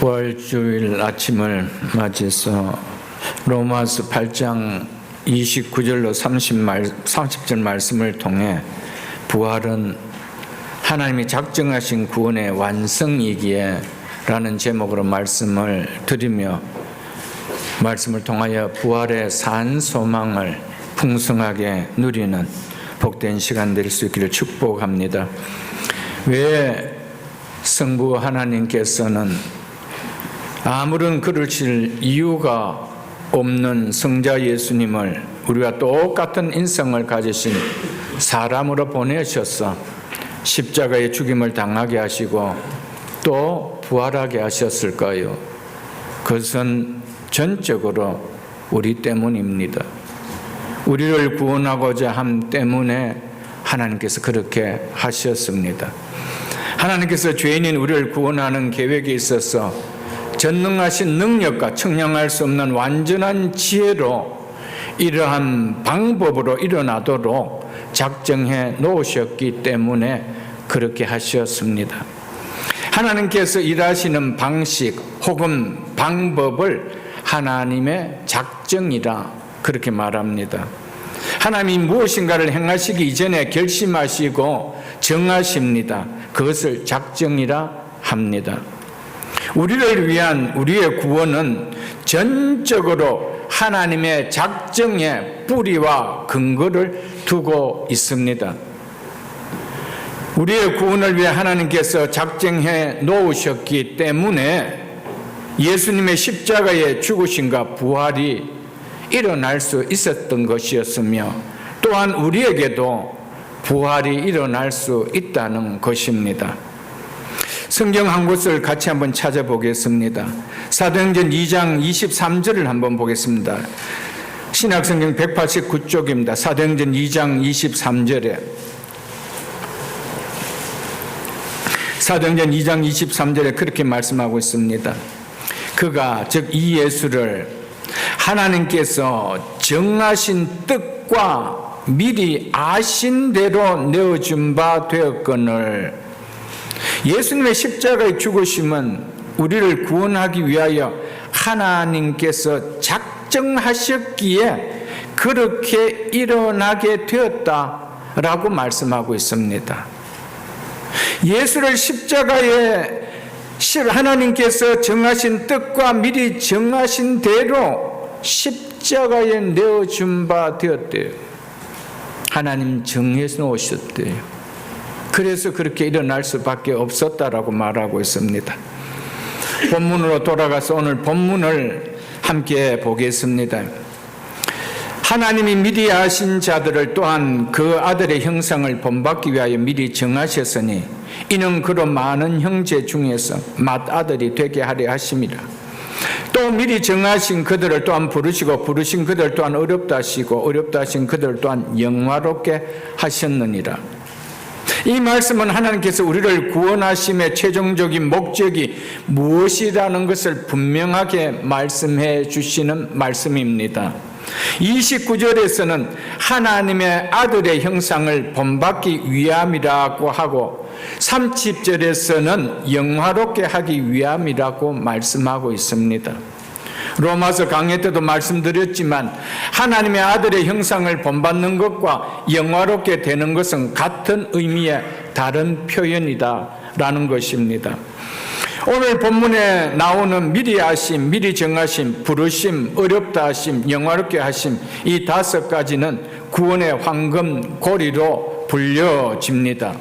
부활주일 아침을 맞이해서 로마서 8장 29절로 30절 말씀을 통해 부활은 하나님이 작정하신 구원의 완성이기에 라는 제목으로 말씀을 드리며 말씀을 통하여 부활의 산 소망을 풍성하게 누리는 복된 시간 될 수 있기를 축복합니다. 왜 성부 하나님께서는 아무런 그르칠 이유가 없는 성자 예수님을 우리와 똑같은 인성을 가지신 사람으로 보내셔서 십자가의 죽임을 당하게 하시고 또 부활하게 하셨을까요? 그것은 전적으로 우리 때문입니다. 우리를 구원하고자 함 때문에 하나님께서 그렇게 하셨습니다. 하나님께서 죄인인 우리를 구원하는 계획에 있어서 전능하신 능력과 측량할 수 없는 완전한 지혜로 이러한 방법으로 일어나도록 작정해 놓으셨기 때문에 그렇게 하셨습니다. 하나님께서 일하시는 방식 혹은 방법을 하나님의 작정이라 그렇게 말합니다. 하나님이 무엇인가를 행하시기 이전에 결심하시고 정하십니다. 그것을 작정이라 합니다. 우리를 위한 우리의 구원은 전적으로 하나님의 작정의 뿌리와 근거를 두고 있습니다. 우리의 구원을 위해 하나님께서 작정해 놓으셨기 때문에 예수님의 십자가의 죽으심과 부활이 일어날 수 있었던 것이었으며 또한 우리에게도 부활이 일어날 수 있다는 것입니다. 성경 한 곳을 같이 한번 찾아보겠습니다. 사도행전 2장 23절을 한번 보겠습니다. 신약성경 189쪽입니다. 사도행전 2장 23절에 사도행전 2장 23절에 그렇게 말씀하고 있습니다. 그가 즉 이 예수를 하나님께서 정하신 뜻과 미리 아신 대로 내어준 바 되었거늘. 예수님의 십자가의 죽으심은 우리를 구원하기 위하여 하나님께서 작정하셨기에 그렇게 일어나게 되었다라고 말씀하고 있습니다. 예수를 십자가에 하나님께서 정하신 뜻과 미리 정하신 대로 십자가에 내어준 바 되었대요. 하나님 정해서 놓으셨대요. 그래서 그렇게 일어날 수밖에 없었다라고 말하고 있습니다. 본문으로 돌아가서 오늘 본문을 함께 보겠습니다. 하나님이 미리 아신 자들을 또한 그 아들의 형상을 본받기 위하여 미리 정하셨으니 이는 그로 많은 형제 중에서 맏아들이 되게 하려 하심이라. 또 미리 정하신 그들을 또한 부르시고 부르신 그들 또한 어렵다 하시고 어렵다 하신 그들 또한 영화롭게 하셨느니라. 이 말씀은 하나님께서 우리를 구원하심의 최종적인 목적이 무엇이라는 것을 분명하게 말씀해 주시는 말씀입니다. 29절에서는 하나님의 아들의 형상을 본받기 위함이라고 하고 30절에서는 영화롭게 하기 위함이라고 말씀하고 있습니다. 로마서 강의 때도 말씀드렸지만 하나님의 아들의 형상을 본받는 것과 영화롭게 되는 것은 같은 의미의 다른 표현이다라는 것입니다. 오늘 본문에 나오는 미리 아심, 미리 정하심, 부르심, 어렵다 하심, 영화롭게 하심 이 5가지는 구원의 황금 고리로 불려집니다.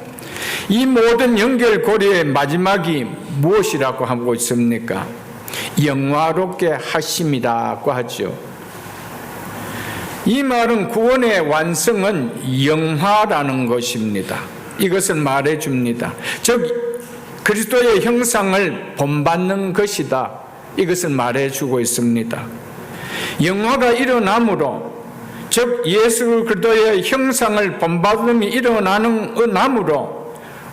이 모든 연결고리의 마지막이 무엇이라고 하고 있습니까? 영화롭게 하심이라고 하죠. 이 말은 구원의 완성은 영화라는 것입니다. 이것을 말해줍니다. 즉 그리스도의 형상을 본받는 것이다. 이것을 말해주고 있습니다. 영화가 일어남으로 즉 예수 그리스도의 형상을 본받음이 일어남으로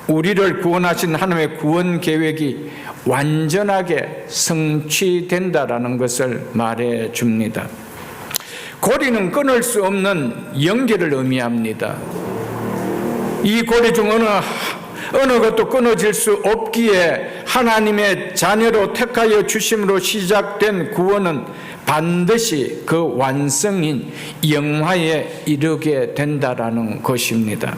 우리를 구원하신 하나님의 구원 계획이 완전하게 성취된다라는 것을 말해줍니다. 고리는 끊을 수 없는 연결을 의미합니다. 이 고리 중 어느 것도 끊어질 수 없기에 하나님의 자녀로 택하여 주심으로 시작된 구원은 반드시 그 완성인 영화에 이르게 된다라는 것입니다.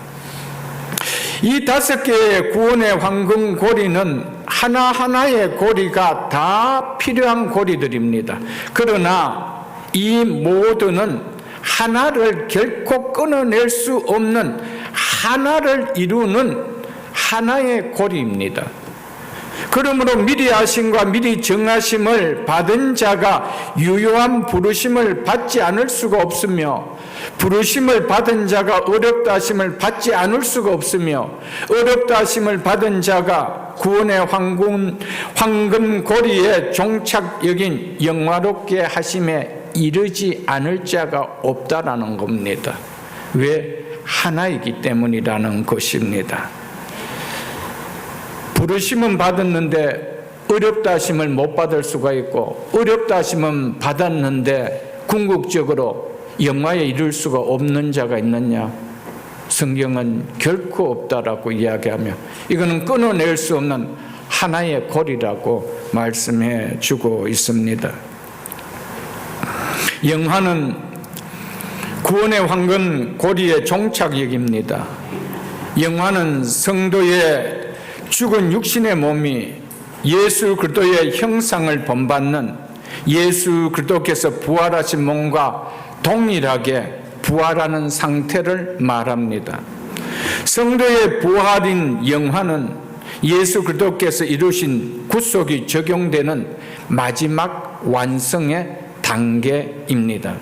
이 5개의 구원의 황금 고리는 하나하나의 고리가 다 필요한 고리들입니다. 그러나 이 모두는 하나를 결코 끊어낼 수 없는 하나를 이루는 하나의 고리입니다. 그러므로 미리 아심과 미리 정하심을 받은 자가 유효한 부르심을 받지 않을 수가 없으며, 부르심을 받은 자가 어렵다 하심을 받지 않을 수가 없으며, 어렵다 하심을 받은 자가 구원의 황금 고리에 종착역인 영화롭게 하심에 이르지 않을 자가 없다라는 겁니다. 왜? 하나이기 때문이라는 것입니다. 부르심은 받았는데 어렵다 하심을 못 받을 수가 있고, 어렵다 하심은 받았는데 궁극적으로 영화에 이룰 수가 없는 자가 있느냐? 성경은 결코 없다라고 이야기하며, 이거는 끊어낼 수 없는 하나의 고리라고 말씀해 주고 있습니다. 영화는 구원의 황금 고리의 종착역입니다. 영화는 성도의 죽은 육신의 몸이 예수 그리스도의 형상을 본받는 예수 그리스도께서 부활하신 몸과 동일하게 부활하는 상태를 말합니다. 성도의 부활인 영화는 예수 그리스도께서 이루신 구속이 적용되는 마지막 완성의 단계입니다.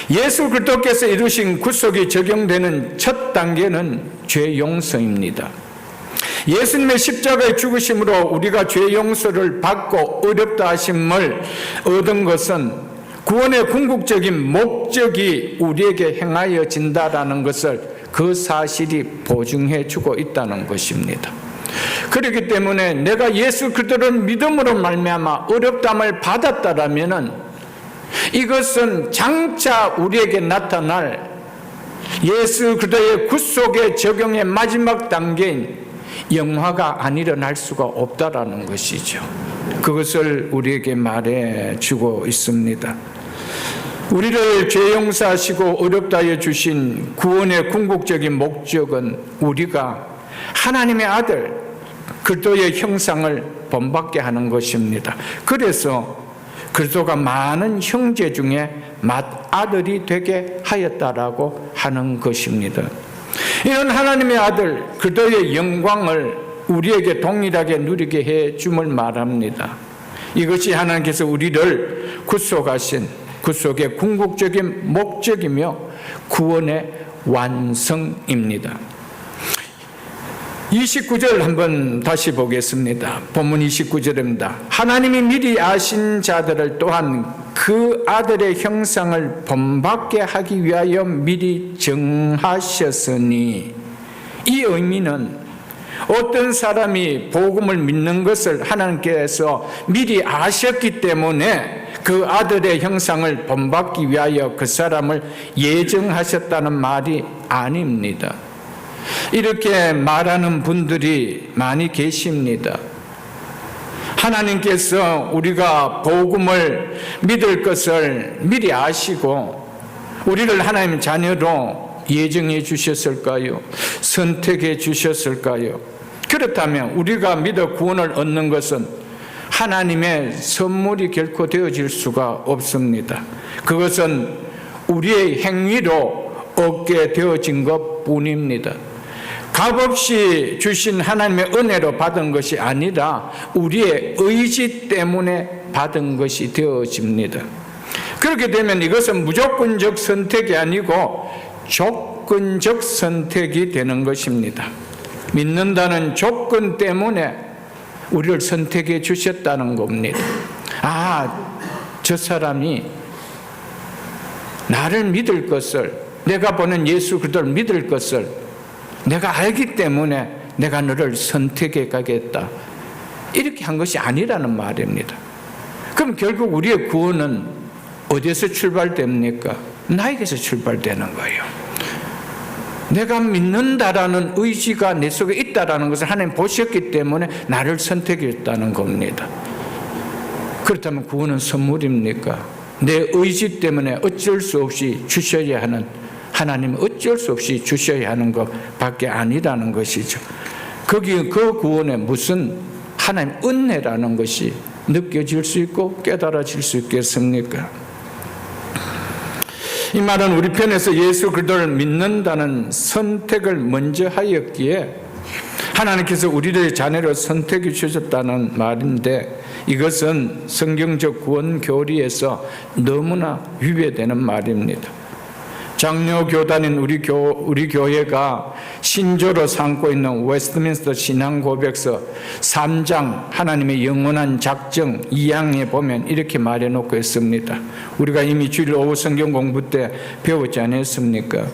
예수 그리스도께서 이루신 구속이 적용되는 첫 단계는 죄 용서입니다. 예수님의 십자가의 죽으심으로 우리가 죄 용서를 받고 어렵다 하심을 얻은 것은 구원의 궁극적인 목적이 우리에게 행하여진다라는 것을 그 사실이 보증해 주고 있다는 것입니다. 그렇기 때문에 내가 예수 그리스도를 믿음으로 말미암아 어렵다함을 받았다라면은 이것은 장차 우리에게 나타날 예수 그리스도의 구속의 적용의 마지막 단계인 영화가 안 일어날 수가 없다라는 것이죠. 그것을 우리에게 말해 주고 있습니다. 우리를 죄 용서하시고 어렵다 하여 주신 구원의 궁극적인 목적은 우리가 하나님의 아들 그리스도의 형상을 본받게 하는 것입니다. 그래서 그리스도가 많은 형제 중에 맏아들이 되게 하였다라고 하는 것입니다. 이런 하나님의 아들 그리스도의 영광을 우리에게 동일하게 누리게 해 줌을 말합니다. 이것이 하나님께서 우리를 구속하신 구속의 궁극적인 목적이며 구원의 완성입니다. 29절 한번 다시 보겠습니다. 본문 29절입니다. 하나님이 미리 아신 자들을 또한 그 아들의 형상을 본받게 하기 위하여 미리 정하셨으니, 이 의미는 어떤 사람이 복음을 믿는 것을 하나님께서 미리 아셨기 때문에 그 아들의 형상을 본받기 위하여 그 사람을 예정하셨다는 말이 아닙니다. 이렇게 말하는 분들이 많이 계십니다. 하나님께서 우리가 복음을 믿을 것을 미리 아시고 우리를 하나님 자녀로 예정해 주셨을까요? 선택해 주셨을까요? 그렇다면 우리가 믿어 구원을 얻는 것은 하나님의 선물이 결코 되어질 수가 없습니다. 그것은 우리의 행위로 얻게 되어진 것 뿐입니다. 값없이 주신 하나님의 은혜로 받은 것이 아니라 우리의 의지 때문에 받은 것이 되어집니다. 그렇게 되면 이것은 무조건적 선택이 아니고 조건적 선택이 되는 것입니다. 믿는다는 조건 때문에 우리를 선택해 주셨다는 겁니다. 저 사람이 나를 믿을 것을, 내가 보는 예수 그리스도를 믿을 것을 내가 알기 때문에 내가 너를 선택해 가겠다, 이렇게 한 것이 아니라는 말입니다. 그럼 결국 우리의 구원은 어디에서 출발됩니까? 나에게서 출발되는 거예요. 내가 믿는다라는 의지가 내 속에 있다라는 것을 하나님 보셨기 때문에 나를 선택했다는 겁니다. 그렇다면 구원은 선물입니까? 내 의지 때문에 어쩔 수 없이 주셔야 하는, 하나님은 어쩔 수 없이 주셔야 하는 것밖에 아니라는 것이죠. 그 구원에 무슨 하나님 은혜라는 것이 느껴질 수 있고 깨달아질 수 있겠습니까? 이 말은 우리 편에서 예수 그리스도를 믿는다는 선택을 먼저 하였기에 하나님께서 우리를 자녀로 선택해 주셨다는 말인데, 이것은 성경적 구원 교리에서 너무나 위배되는 말입니다. 장로 교단인 우리 교회가 신조로 삼고 있는 웨스트민스터 신앙고백서 3장 하나님의 영원한 작정 2항에 보면 이렇게 말해놓고 있습니다. 우리가 이미 주일 오후 성경 공부 때 배웠지 않았습니까?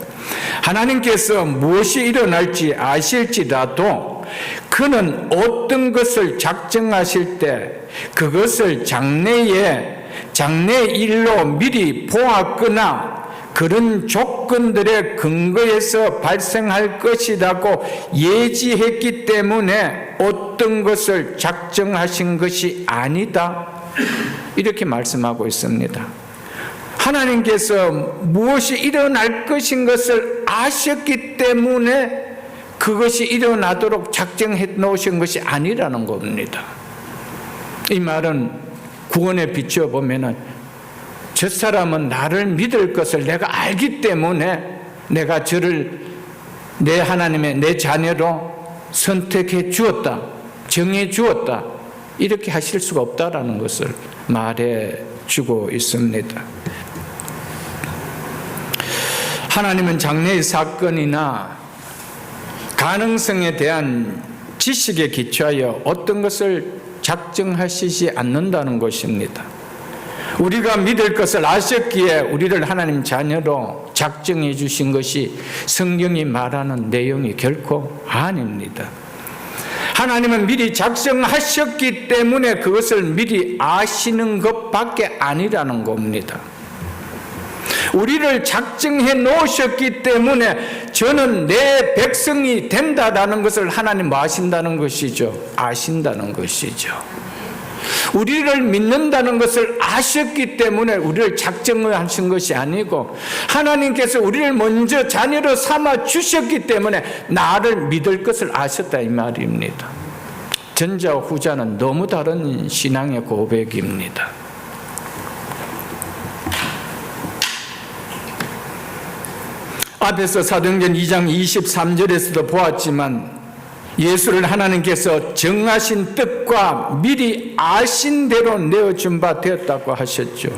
하나님께서 무엇이 일어날지 아실지라도 그는 어떤 것을 작정하실 때 그것을 장래의 일로 미리 보았거나 그런 조건들의 근거에서 발생할 것이라고 예지했기 때문에 어떤 것을 작정하신 것이 아니다, 이렇게 말씀하고 있습니다. 하나님께서 무엇이 일어날 것인 것을 아셨기 때문에 그것이 일어나도록 작정해 놓으신 것이 아니라는 겁니다. 이 말은 구원에 비춰보면은 저 사람은 나를 믿을 것을 내가 알기 때문에 내가 저를 내 하나님의 내 자녀로 선택해 주었다, 정해 주었다, 이렇게 하실 수가 없다라는 것을 말해 주고 있습니다. 하나님은 장래의 사건이나 가능성에 대한 지식에 기초하여 어떤 것을 작정하시지 않는다는 것입니다. 우리가 믿을 것을 아셨기에 우리를 하나님 자녀로 작정해 주신 것이 성경이 말하는 내용이 결코 아닙니다. 하나님은 미리 작정하셨기 때문에 그것을 미리 아시는 것밖에 아니라는 겁니다. 우리를 작정해 놓으셨기 때문에 저는 내 백성이 된다라는 것을 하나님 아신다는 것이죠. 아신다는 것이죠. 우리를 믿는다는 것을 아셨기 때문에 우리를 작정을 하신 것이 아니고 하나님께서 우리를 먼저 자녀로 삼아 주셨기 때문에 나를 믿을 것을 아셨다, 이 말입니다. 전자와 후자는 너무 다른 신앙의 고백입니다. 앞에서 사도행전 2장 23절에서도 보았지만 예수를 하나님께서 정하신 뜻과 미리 아신 대로 내어준 바 되었다고 하셨죠.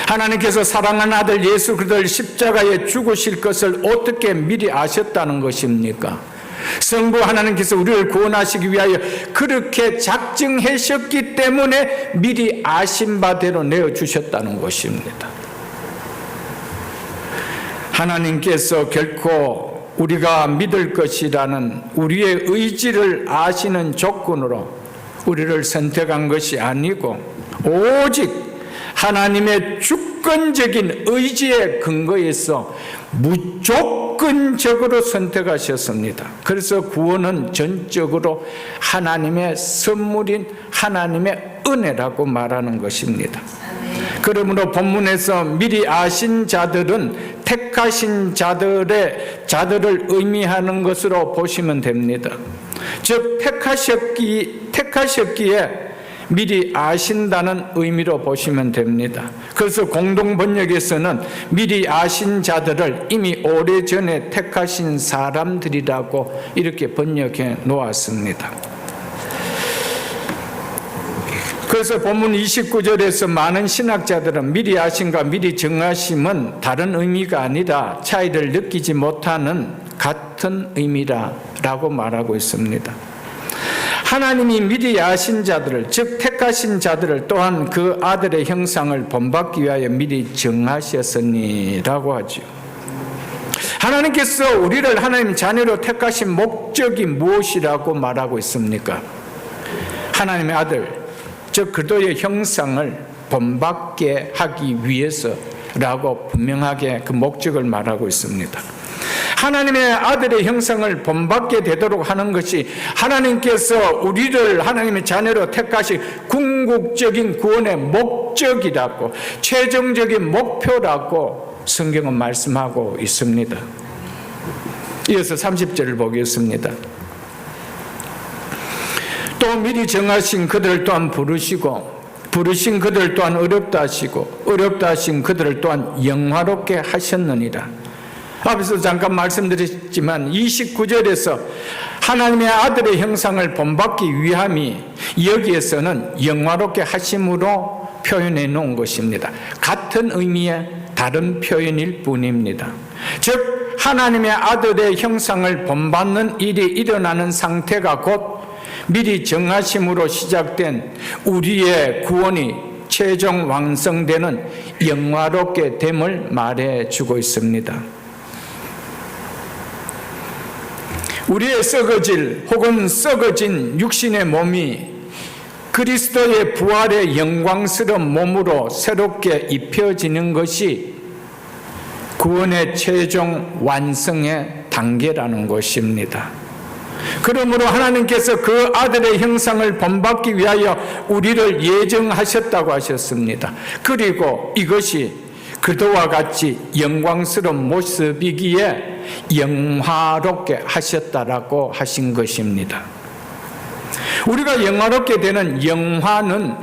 하나님께서 사랑하는 아들 예수 그리스도를 십자가에 죽으실 것을 어떻게 미리 아셨다는 것입니까? 성부 하나님께서 우리를 구원하시기 위하여 그렇게 작정하셨기 때문에 미리 아신 바대로 내어주셨다는 것입니다. 하나님께서 결코 우리가 믿을 것이라는 우리의 의지를 아시는 조건으로 우리를 선택한 것이 아니고 오직 하나님의 주권적인 의지의 근거에서 무조건적으로 선택하셨습니다. 그래서 구원은 전적으로 하나님의 선물인 하나님의 은혜라고 말하는 것입니다. 그러므로 본문에서 미리 아신 자들은 택하신 자들을 의미하는 것으로 보시면 됩니다. 즉 택하셨기에 미리 아신다는 의미로 보시면 됩니다. 그래서 공동 번역에서는 미리 아신 자들을 이미 오래전에 택하신 사람들이라고 이렇게 번역해 놓았습니다. 그래서 본문 29절에서 많은 신학자들은 미리 아심과 미리 정하심은 다른 의미가 아니라 차이를 느끼지 못하는 같은 의미라고 말하고 있습니다. 하나님이 미리 아신 자들을, 즉 택하신 자들을 또한 그 아들의 형상을 본받기 위하여 미리 정하셨으니라고 하죠. 하나님께서 우리를 하나님 자녀로 택하신 목적이 무엇이라고 말하고 있습니까? 하나님의 아들, 즉 그리스도의 형상을 본받게 하기 위해서라고 분명하게 그 목적을 말하고 있습니다. 하나님의 아들의 형상을 본받게 되도록 하는 것이 하나님께서 우리를 하나님의 자녀로 택하신 궁극적인 구원의 목적이라고, 최종적인 목표라고 성경은 말씀하고 있습니다. 이어서 30절을 보겠습니다. 또 미리 정하신 그들을 또한 부르신 그들 또한 어렵다 하시고 어렵다 하신 그들을 또한 영화롭게 하셨느니라. 앞에서 잠깐 말씀드렸지만 29절에서 하나님의 아들의 형상을 본받기 위함이 여기에서는 영화롭게 하심으로 표현해 놓은 것입니다. 같은 의미의 다른 표현일 뿐입니다. 즉 하나님의 아들의 형상을 본받는 일이 일어나는 상태가 곧 미리 정하심으로 시작된 우리의 구원이 최종 완성되는 영화롭게 됨을 말해주고 있습니다. 우리의 썩어질 혹은 썩어진 육신의 몸이 그리스도의 부활의 영광스러운 몸으로 새롭게 입혀지는 것이 구원의 최종 완성의 단계라는 것입니다. 그러므로 하나님께서 그 아들의 형상을 본받기 위하여 우리를 예정하셨다고 하셨습니다. 그리고 이것이 그도와 같이 영광스러운 모습이기에 영화롭게 하셨다라고 하신 것입니다. 우리가 영화롭게 되는 영화는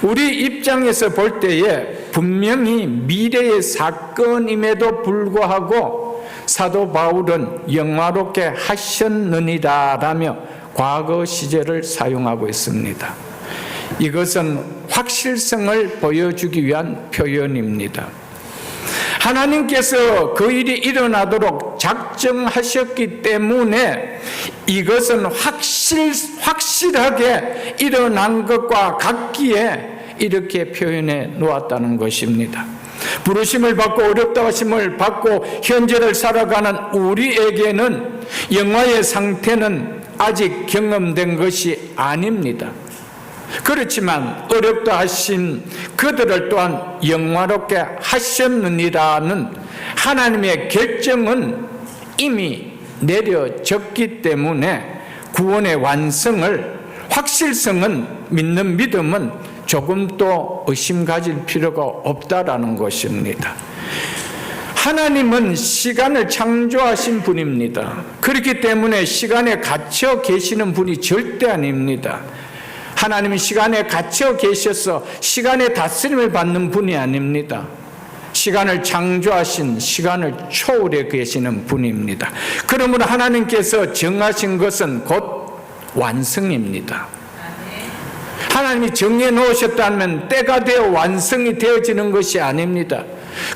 우리 입장에서 볼 때에 분명히 미래의 사건임에도 불구하고 사도 바울은 영화롭게 하셨느니라라며 과거 시제를 사용하고 있습니다. 이것은 확실성을 보여주기 위한 표현입니다. 하나님께서 그 일이 일어나도록 작정하셨기 때문에 이것은 확실하게 일어난 것과 같기에 이렇게 표현해 놓았다는 것입니다. 부르심을 받고 어렵다 하심을 받고 현재를 살아가는 우리에게는 영화의 상태는 아직 경험된 것이 아닙니다. 그렇지만 어렵다 하신 그들을 또한 영화롭게 하셨느니라는 하나님의 결정은 이미 내려졌기 때문에 구원의 완성을, 확실성은, 믿는 믿음은 조금도 의심 가질 필요가 없다라는 것입니다. 하나님은 시간을 창조하신 분입니다. 그렇기 때문에 시간에 갇혀 계시는 분이 절대 아닙니다. 하나님은 시간에 갇혀 계셔서 시간의 다스림을 받는 분이 아닙니다. 시간을 창조하신, 시간을 초월해 계시는 분입니다. 그러므로 하나님께서 정하신 것은 곧 완성입니다. 하나님이 정해 놓으셨다면 때가 되어 완성이 되어지는 것이 아닙니다.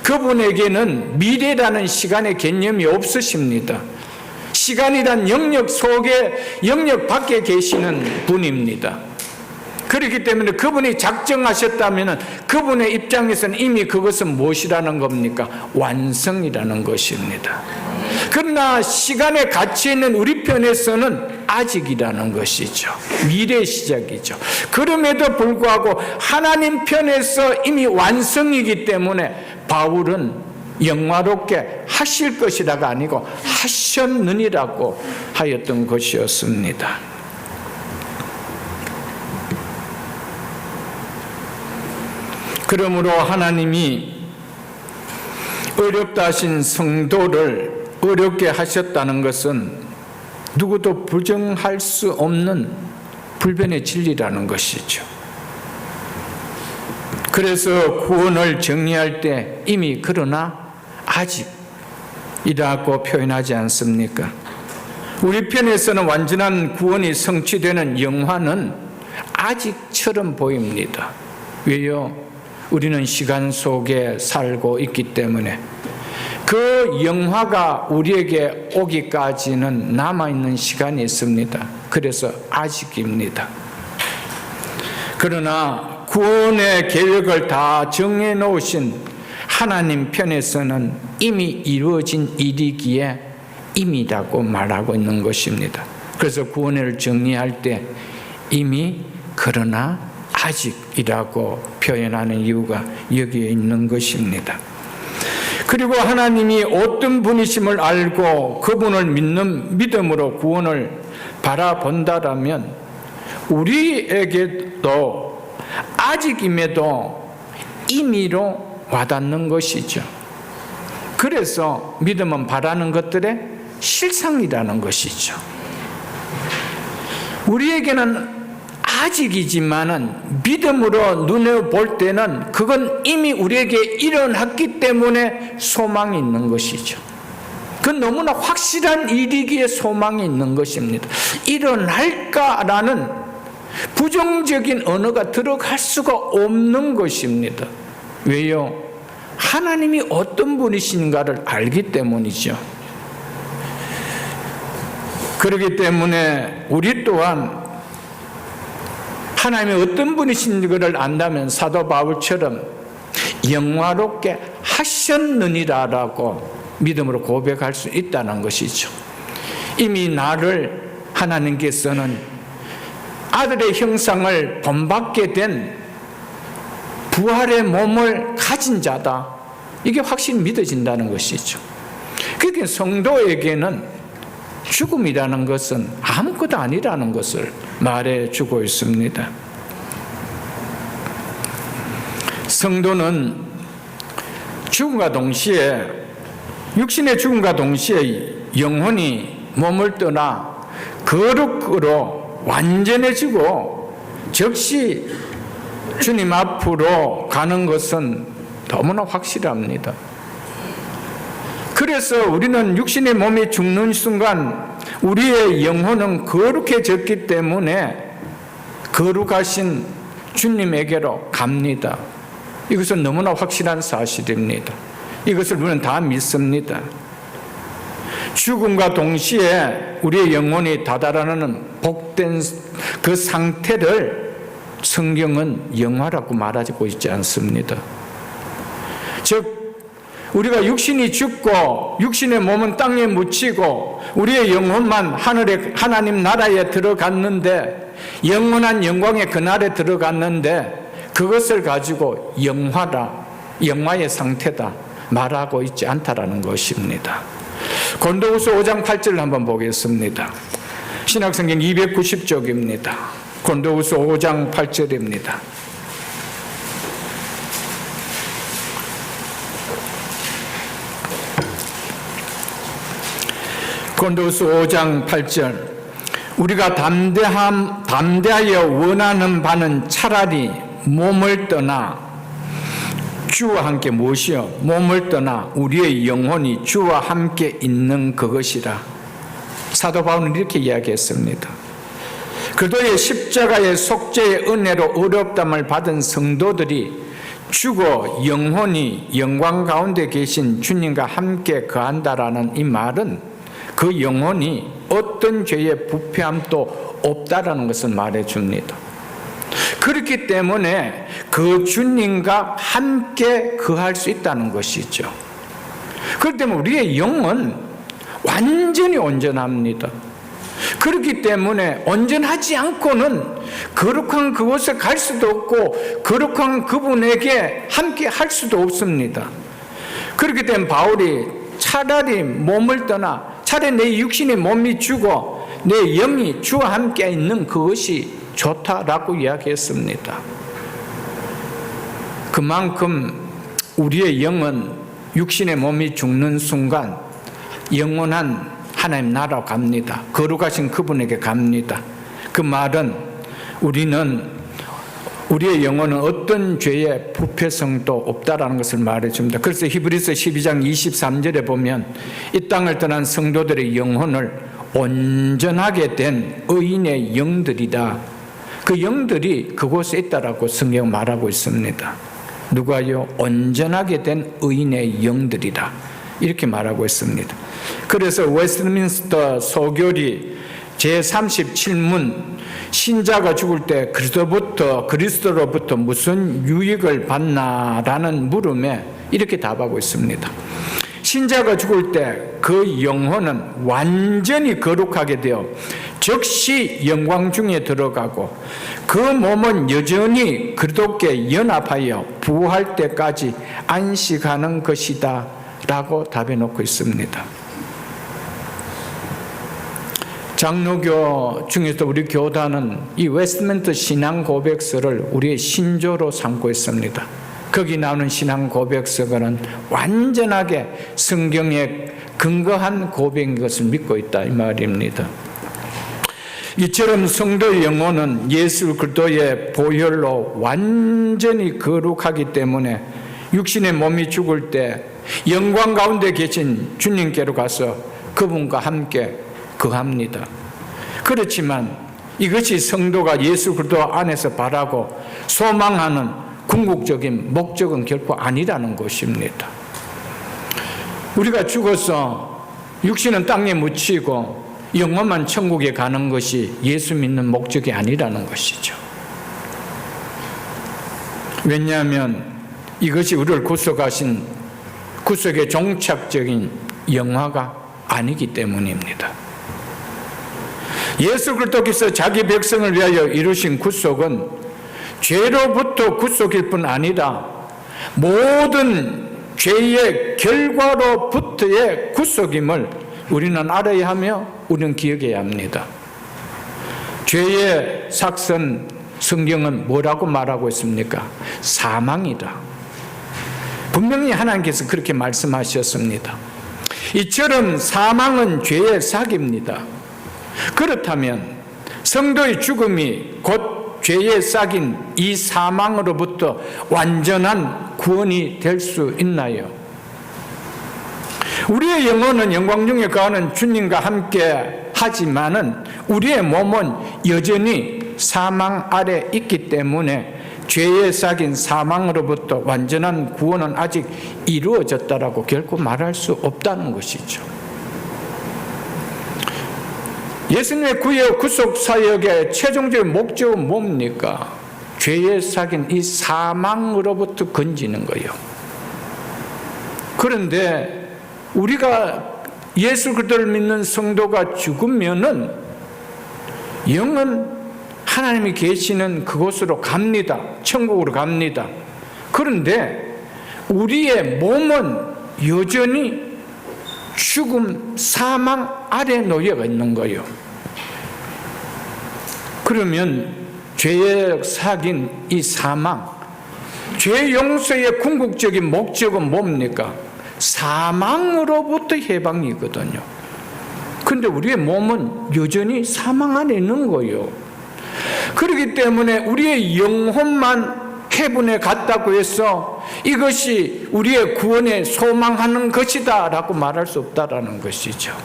그분에게는 미래라는 시간의 개념이 없으십니다. 시간이란 영역 속에, 영역 밖에 계시는 분입니다. 그렇기 때문에 그분이 작정하셨다면 그분의 입장에서는 이미 그것은 무엇이라는 겁니까? 완성이라는 것입니다. 그러나 시간에 갇혀 있는 우리 편에서는 아직이라는 것이죠. 미래의 시작이죠. 그럼에도 불구하고 하나님 편에서 이미 완성이기 때문에 바울은 영화롭게 하실 것이라가 아니고 하셨느니라고 하였던 것이었습니다. 그러므로 하나님이 어렵다 하신 성도를 어렵게 하셨다는 것은 누구도 부정할 수 없는 불변의 진리라는 것이죠. 그래서 구원을 정의할 때 이미 그러나 아직이라고 표현하지 않습니까? 우리 편에서는 완전한 구원이 성취되는 영화는 아직처럼 보입니다. 왜요? 우리는 시간 속에 살고 있기 때문에 그 영화가 우리에게 오기까지는 남아있는 시간이 있습니다. 그래서 아직입니다. 그러나 구원의 계획을 다 정해놓으신 하나님 편에서는 이미 이루어진 일이기에 이미라고 말하고 있는 것입니다. 그래서 구원을 정리할 때 이미 그러나 아직이라고 표현하는 이유가 여기에 있는 것입니다. 그리고 하나님이 어떤 분이심을 알고 그분을 믿는 믿음으로 구원을 바라본다라면 우리에게도 아직임에도 임의로 와닿는 것이죠. 그래서 믿음은 바라는 것들의 실상이라는 것이죠. 우리에게는 아직이지만은 믿음으로 눈에 볼 때는 그건 이미 우리에게 일어났기 때문에 소망이 있는 것이죠. 그건 너무나 확실한 일이기에 소망이 있는 것입니다. 일어날까라는 부정적인 언어가 들어갈 수가 없는 것입니다. 왜요? 하나님이 어떤 분이신가를 알기 때문이죠. 그렇기 때문에 우리 또한 하나님이 어떤 분이신지를 안다면 사도 바울처럼 영화롭게 하셨느니라라고 믿음으로 고백할 수 있다는 것이죠. 이미 나를 하나님께서는 아들의 형상을 본받게 된 부활의 몸을 가진 자다, 이게 확실히 믿어진다는 것이죠. 그러니까 성도에게는 죽음이라는 것은 아무것도 아니라는 것을 말해주고 있습니다. 성도는 죽음과 동시에, 육신의 죽음과 동시에 영혼이 몸을 떠나 거룩으로 완전해지고 즉시 주님 앞으로 가는 것은 너무나 확실합니다. 그래서 우리는 육신의 몸이 죽는 순간 우리의 영혼은 거룩해졌기 때문에 거룩하신 주님에게로 갑니다. 이것은 너무나 확실한 사실입니다. 이것을 우리는 다 믿습니다. 죽음과 동시에 우리의 영혼이 다다라는 복된 그 상태를 성경은 영화라고 말하고 있지 않습니다. 즉 우리가 육신이 죽고 육신의 몸은 땅에 묻히고 우리의 영혼만 하늘의 하나님 나라에 들어갔는데, 영원한 영광의 그날에 들어갔는데 그것을 가지고 영화의 상태다 말하고 있지 않다라는 것입니다. 고린도후서 5장 8절을 한번 보겠습니다. 신약성경 290쪽입니다. 고린도후서 5장 8절입니다. 고린도후서 5장 8절, 우리가 담대하여 원하는 바는 차라리 몸을 떠나 주와 함께 무엇이요? 몸을 떠나 우리의 영혼이 주와 함께 있는 그것이라. 사도 바울은 이렇게 이야기했습니다. 그도의 십자가의 속죄의 은혜로 어렵담을 받은 성도들이 죽어 영혼이 영광 가운데 계신 주님과 함께 거한다라는 이 말은 그 영혼이 어떤 죄의 부패함도 없다라는 것을 말해줍니다. 그렇기 때문에 그 주님과 함께 거할 수 있다는 것이죠. 그렇기 때문에 우리의 영은 완전히 온전합니다. 그렇기 때문에 온전하지 않고는 거룩한 그곳에 갈 수도 없고 거룩한 그분에게 함께 할 수도 없습니다. 그렇기 때문에 바울이 차라리 몸을 떠나, 차라리 내 육신의 몸이 죽어 내 영이 주와 함께 있는 그것이 좋다라고 이야기했습니다. 그만큼 우리의 영은 육신의 몸이 죽는 순간 영원한 하나님 나라로 갑니다. 거룩하신 그분에게 갑니다. 그 말은 우리의 영혼은 어떤 죄의 부패성도 없다라는 것을 말해줍니다. 그래서 히브리서 12장 23절에 보면 이 땅을 떠난 성도들의 영혼을 온전하게 된 의인의 영들이다, 그 영들이 그곳에 있다라고 성경 말하고 있습니다. 누가요? 온전하게 된 의인의 영들이다, 이렇게 말하고 있습니다. 그래서 웨스트민스터 소결이 제37문 신자가 죽을 때 그리스도로부터 무슨 유익을 받나라는 물음에 이렇게 답하고 있습니다. 신자가 죽을 때 그 영혼은 완전히 거룩하게 되어 즉시 영광 중에 들어가고 그 몸은 여전히 그리스도께 연합하여 부활 때까지 안식하는 것이다 라고 답해 놓고 있습니다. 장로교 중에서 우리 교단은 이 웨스트민스터 신앙 고백서를 우리의 신조로 삼고 있습니다. 거기 나오는 신앙 고백서는 완전하게 성경에 근거한 고백인 것을 믿고 있다 이 말입니다. 이처럼 성도의 영혼은 예수 그리스도의 보혈로 완전히 거룩하기 때문에 육신의 몸이 죽을 때 영광 가운데 계신 주님께로 가서 그분과 함께 거합니다. 그렇지만 이것이 성도가 예수 그리스도 안에서 바라고 소망하는 궁극적인 목적은 결코 아니라는 것입니다. 우리가 죽어서 육신은 땅에 묻히고 영혼만 천국에 가는 것이 예수 믿는 목적이 아니라는 것이죠. 왜냐하면 이것이 우리를 구속하신 구속의 종착적인 영화가 아니기 때문입니다. 예수 그리스도께서 자기 백성을 위하여 이루신 구속은 죄로부터 구속일 뿐 아니라 모든 죄의 결과로부터의 구속임을 우리는 알아야 하며 우리는 기억해야 합니다. 죄의 삭선 성경은 뭐라고 말하고 있습니까? 사망이다. 분명히 하나님께서 그렇게 말씀하셨습니다. 이처럼 사망은 죄의 삭입니다. 그렇다면 성도의 죽음이 곧 죄의 삭인 이 사망으로부터 완전한 구원이 될 수 있나요? 우리의 영혼은 영광 중에 거하는 주님과 함께 하지만은 우리의 몸은 여전히 사망 아래 있기 때문에 죄의 삭인 사망으로부터 완전한 구원은 아직 이루어졌다라고 결코 말할 수 없다는 것이죠. 예수님의 구속 사역의 최종적인 목적은 뭡니까? 죄의 삭인 이 사망으로부터 건지는 거예요. 그런데 우리가 예수 그리스도를 믿는 성도가 죽으면은 영은 하나님이 계시는 그곳으로 갑니다. 천국으로 갑니다. 그런데 우리의 몸은 여전히 죽음, 사망 아래 놓여 있는 거예요. 그러면 죄의 삭인 이 사망, 죄 용서의 궁극적인 목적은 뭡니까? 사망으로부터 해방이거든요. 그런데 우리의 몸은 여전히 사망 안에 있는 거예요. 그렇기 때문에 우리의 영혼만 해분에 갔다고 해서 이것이 우리의 구원에 소망하는 것이다 라고 말할 수 없다라는 것이죠.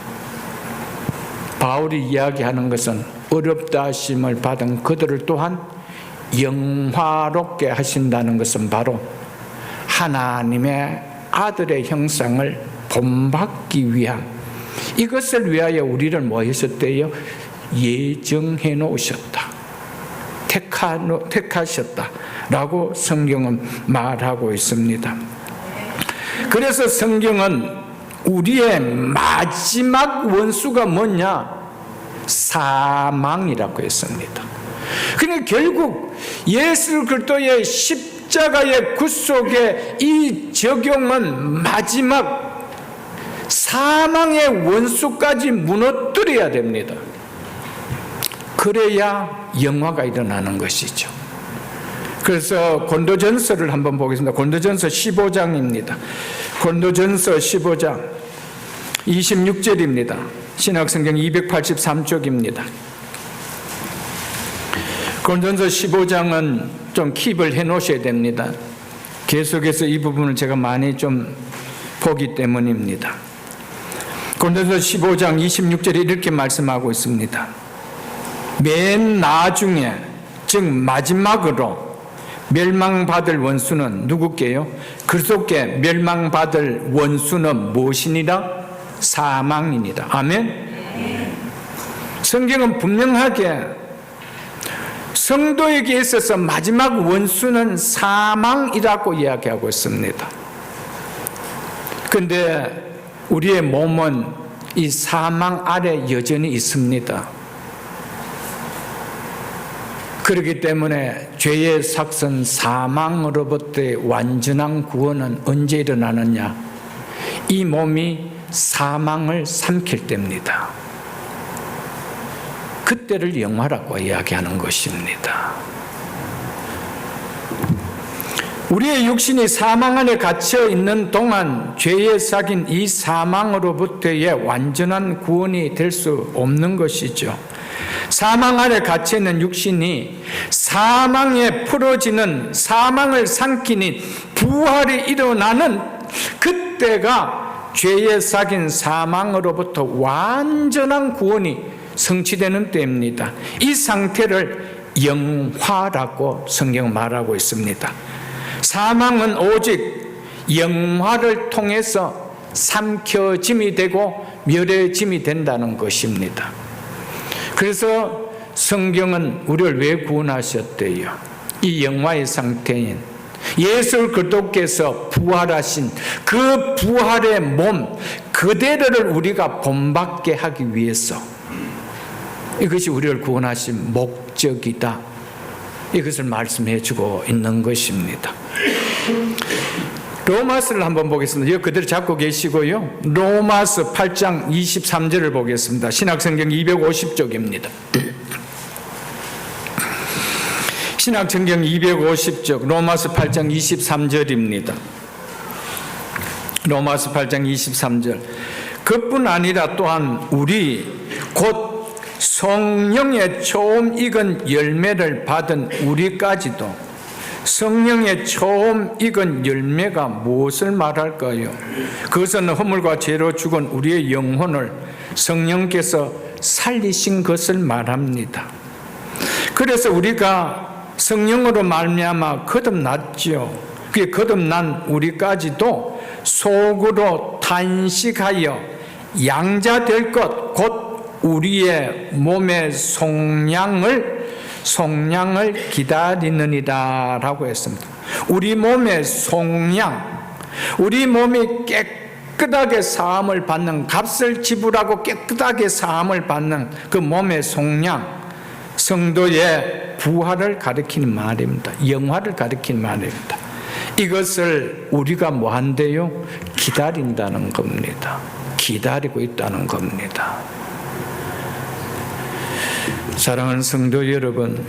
바울이 이야기하는 것은 어렵다 하심을 받은 그들을 또한 영화롭게 하신다는 것은 바로 하나님의 아들의 형상을 본받기 위한, 이것을 위하여 우리를 뭐 하셨대요? 예정해 놓으셨다, 택하셨다 라고 성경은 말하고 있습니다. 그래서 성경은 우리의 마지막 원수가 뭐냐? 사망이라고 했습니다. 그러니까 결국 예수 그리스도의 십자가의 구속의 이 적용은 마지막 사망의 원수까지 무너뜨려야 됩니다. 그래야 영화가 일어나는 것이죠. 그래서 고린도전서를 한번 보겠습니다. 고린도전서 15장입니다. 고린도전서 15장 26절입니다. 신약성경 283쪽입니다. 고린도전서 15장은 좀 킵을 해놓으셔야 됩니다. 계속해서 이 부분을 제가 많이 좀 보기 때문입니다. 고린도전서 15장 26절에 이렇게 말씀하고 있습니다. 맨 나중에, 즉 마지막으로 멸망받을 원수는 누구께요? 그리스도께 멸망받을 원수는 무엇이니라? 사망이니라. 아멘. 성경은 분명하게 성도에게 있어서 마지막 원수는 사망이라고 이야기하고 있습니다. 그런데 우리의 몸은 이 사망 아래 여전히 있습니다. 그렇기 때문에 죄의 삭선 사망으로부터의 완전한 구원은 언제 일어나느냐? 이 몸이 사망을 삼킬 때입니다. 그때를 영화라고 이야기하는 것입니다. 우리의 육신이 사망 안에 갇혀 있는 동안 죄에 삭인 이 사망으로부터의 완전한 구원이 될 수 없는 것이죠. 사망 안에 갇혀 있는 육신이 사망에 풀어지는, 사망을 삼키는 부활이 일어나는 그때가 죄에 삭인 사망으로부터 완전한 구원이 성취되는 때입니다. 이 상태를 영화라고 성경은 말하고 있습니다. 사망은 오직 영화를 통해서 삼켜짐이 되고 멸해짐이 된다는 것입니다. 그래서 성경은 우리를 왜 구원하셨대요? 이 영화의 상태인 예수 그리스도께서 부활하신 그 부활의 몸 그대로를 우리가 본받게 하기 위해서, 이것이 우리를 구원하신 목적이다, 이것을 말씀해 주고 있는 것입니다. 로마서를 한번 보겠습니다. 이거 그대로 잡고 계시고요. 로마서 8장 23절을 보겠습니다. 신약성경 250쪽입니다. 신약성경 250쪽 로마서 8장 23절입니다. 로마서 8장 23절. 그뿐 아니라 또한 우리 곧 성령의 처음 익은 열매를 받은 우리까지도, 성령의 처음 익은 열매가 무엇을 말할까요? 그것은 허물과 죄로 죽은 우리의 영혼을 성령께서 살리신 것을 말합니다. 그래서 우리가 성령으로 말미암아 거듭났지요. 그게 거듭난 우리까지도 속으로 탄식하여 양자될 것, 곧 우리의 몸의 속량을 기다리느니라 라고 했습니다. 우리 몸의 속량, 우리 몸이 깨끗하게 사함을 받는, 값을 지불하고 깨끗하게 사함을 받는 그 몸의 속량, 성도의 부활을 가리키는 말입니다. 영화를 가리키는 말입니다. 이것을 우리가 뭐 한대요? 기다린다는 겁니다. 기다리고 있다는 겁니다. 사랑하는 성도 여러분,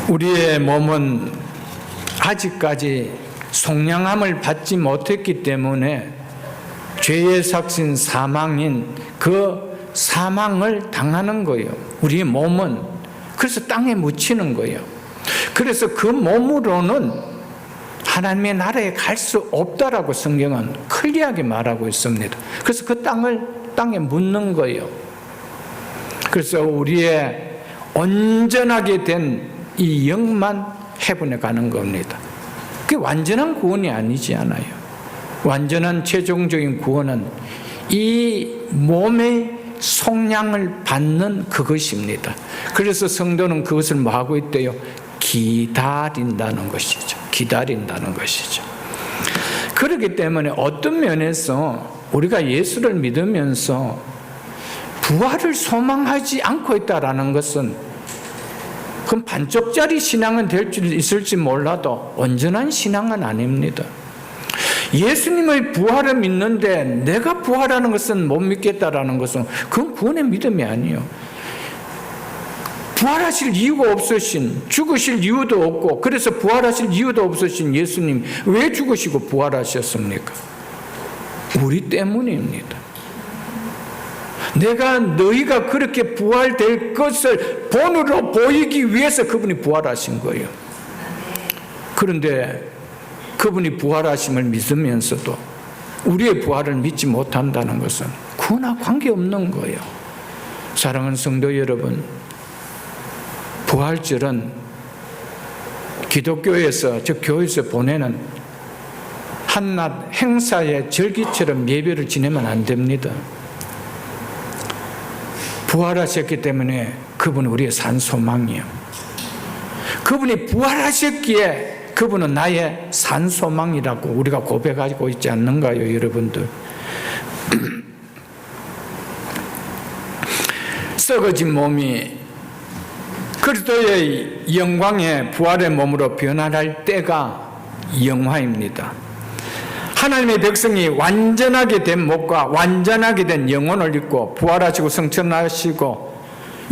우리의 몸은 아직까지 속량함을 받지 못했기 때문에 죄의 삭신 사망인 그 사망을 당하는 거예요. 우리의 몸은. 그래서 땅에 묻히는 거예요. 그래서 그 몸으로는 하나님의 나라에 갈 수 없다라고 성경은 클리어하게 말하고 있습니다. 그래서 그 땅에 묻는 거예요. 그래서 우리의 온전하게 된 이 영만 해분에 가는 겁니다. 그게 완전한 구원이 아니지 않아요. 완전한 최종적인 구원은 이 몸의 속량을 받는 그것입니다. 그래서 성도는 그것을 뭐 하고 있대요? 기다린다는 것이죠. 기다린다는 것이죠. 그렇기 때문에 어떤 면에서 우리가 예수를 믿으면서 부활을 소망하지 않고 있다라는 것은, 그럼 반쪽짜리 신앙은 될 줄 있을지 몰라도 온전한 신앙은 아닙니다. 예수님의 부활을 믿는데 내가 부활하는 것은 못 믿겠다라는 것은 그건 구원의 믿음이 아니에요. 부활하실 이유가 없으신, 죽으실 이유도 없고, 그래서 부활하실 이유도 없으신 예수님 왜 죽으시고 부활하셨습니까? 우리 때문입니다. 내가 너희가 그렇게 부활될 것을 본으로 보이기 위해서 그분이 부활하신 거예요. 그런데 그분이 부활하심을 믿으면서도 우리의 부활을 믿지 못한다는 것은 구원과 관계없는 거예요. 사랑하는 성도 여러분, 부활절은 기독교에서, 즉 교회에서 보내는 한낱 행사의 절기처럼 예배를 지내면 안 됩니다. 부활하셨기 때문에 그분은 우리의 산 소망이에요. 그분이 부활하셨기에 그분은 나의 산 소망이라고 우리가 고백하고 있지 않는가요, 여러분들? 썩어진 몸이 그리스도의 영광의 부활의 몸으로 변화할 때가 영화입니다. 하나님의 백성이 완전하게 된 몸과 완전하게 된 영혼을 입고 부활하시고 승천하시고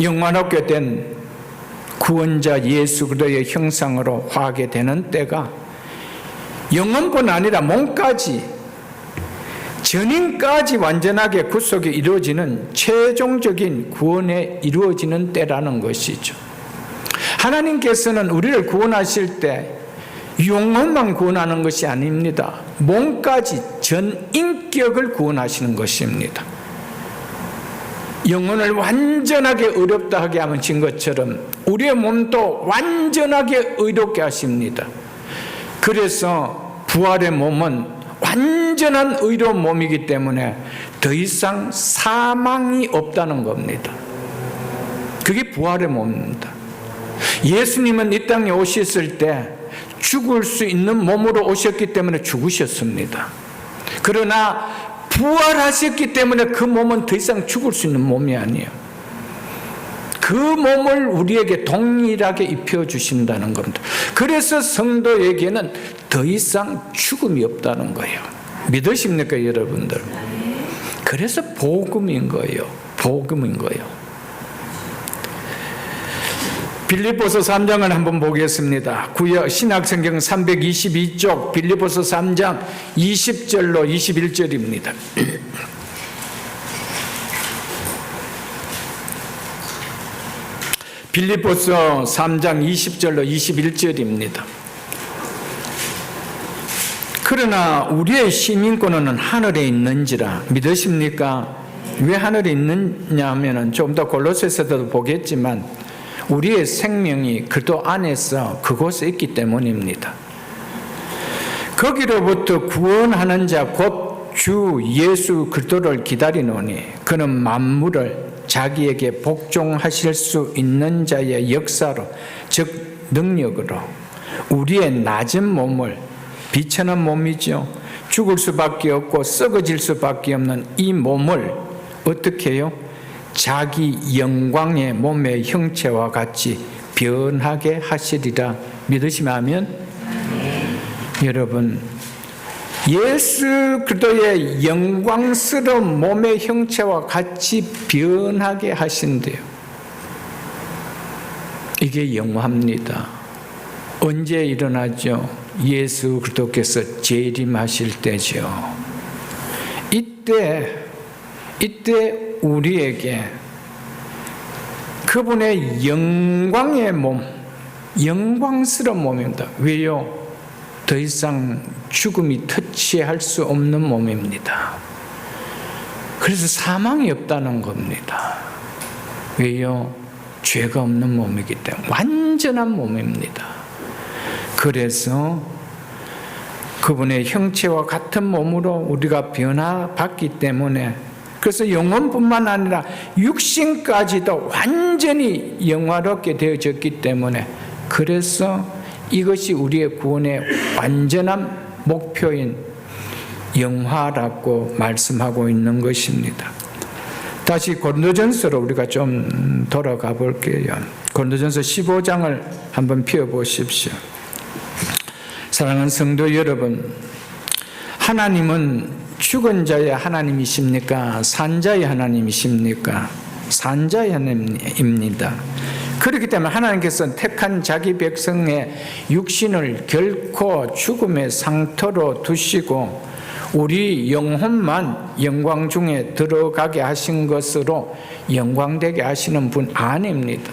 영원하게 된 구원자 예수 그리스도의 형상으로 화하게 되는 때가 영혼뿐 아니라 몸까지 전인까지 완전하게 구속이 이루어지는 최종적인 구원에 이루어지는 때라는 것이죠. 하나님께서는 우리를 구원하실 때 영혼만 구원하는 것이 아닙니다. 몸까지 전 인격을 구원하시는 것입니다. 영혼을 완전하게 의롭다 하게 하신 것처럼 우리의 몸도 완전하게 의롭게 하십니다. 그래서 부활의 몸은 완전한 의로운 몸이기 때문에 더 이상 사망이 없다는 겁니다. 그게 부활의 몸입니다. 예수님은 이 땅에 오셨을 때 죽을 수 있는 몸으로 오셨기 때문에 죽으셨습니다. 그러나 부활하셨기 때문에 그 몸은 더 이상 죽을 수 있는 몸이 아니에요. 그 몸을 우리에게 동일하게 입혀주신다는 겁니다. 그래서 성도에게는 더 이상 죽음이 없다는 거예요. 믿으십니까, 여러분들? 그래서 복음인 거예요. 복음인 거예요. 빌립보서 3장을 한번 보겠습니다. 구약 신약성경 322쪽 빌립보서 3장 20절로 21절입니다. 빌립보서 3장 20절로 21절입니다. 그러나 우리의 시민권은 하늘에 있는지라. 믿으십니까? 왜 하늘에 있느냐 하면 좀 더 골로새서도 보겠지만 우리의 생명이 그도 안에서 그곳에 있기 때문입니다. 거기로부터 구원하는 자 곧 주 예수 그리스도를 기다리노니 그는 만물을 자기에게 복종하실 수 있는 자의 역사로 즉 능력으로 우리의 낮은 몸을 비천한 몸이죠. 죽을 수밖에 없고 썩어질 수밖에 없는 이 몸을 어떻게 해요? 자기 영광의 몸의 형체와 같이 변하게 하시리라. 믿으시면 아멘? 여러분, 예수 그리스도의 영광스러운 몸의 형체와 같이 변하게 하신대요. 이게 영화입니다. 언제 일어나죠? 예수 그리스도께서 재림하실 때죠. 이때 우리에게 그분의 영광의 몸, 영광스러운 몸입니다. 왜요? 더 이상 죽음이 터치할 수 없는 몸입니다. 그래서 사망이 없다는 겁니다. 왜요? 죄가 없는 몸이기 때문에 완전한 몸입니다. 그래서 그분의 형체와 같은 몸으로 우리가 변화받기 때문에 그래서 영혼뿐만 아니라 육신까지도 완전히 영화롭게 되어졌기 때문에 그래서 이것이 우리의 구원의 완전한 목표인 영화라고 말씀하고 있는 것입니다. 다시 고린도전서로 우리가 좀 돌아가 볼게요. 고린도전서 15장을 한번 펴보십시오. 사랑하는 성도 여러분, 하나님은 죽은 자의 하나님이십니까? 산 자의 하나님이십니까? 산 자의 하나님입니다. 그렇기 때문에 하나님께서는 택한 자기 백성의 육신을 결코 죽음의 상태로 두시고 우리 영혼만 영광 중에 들어가게 하신 것으로 영광되게 하시는 분 아닙니다.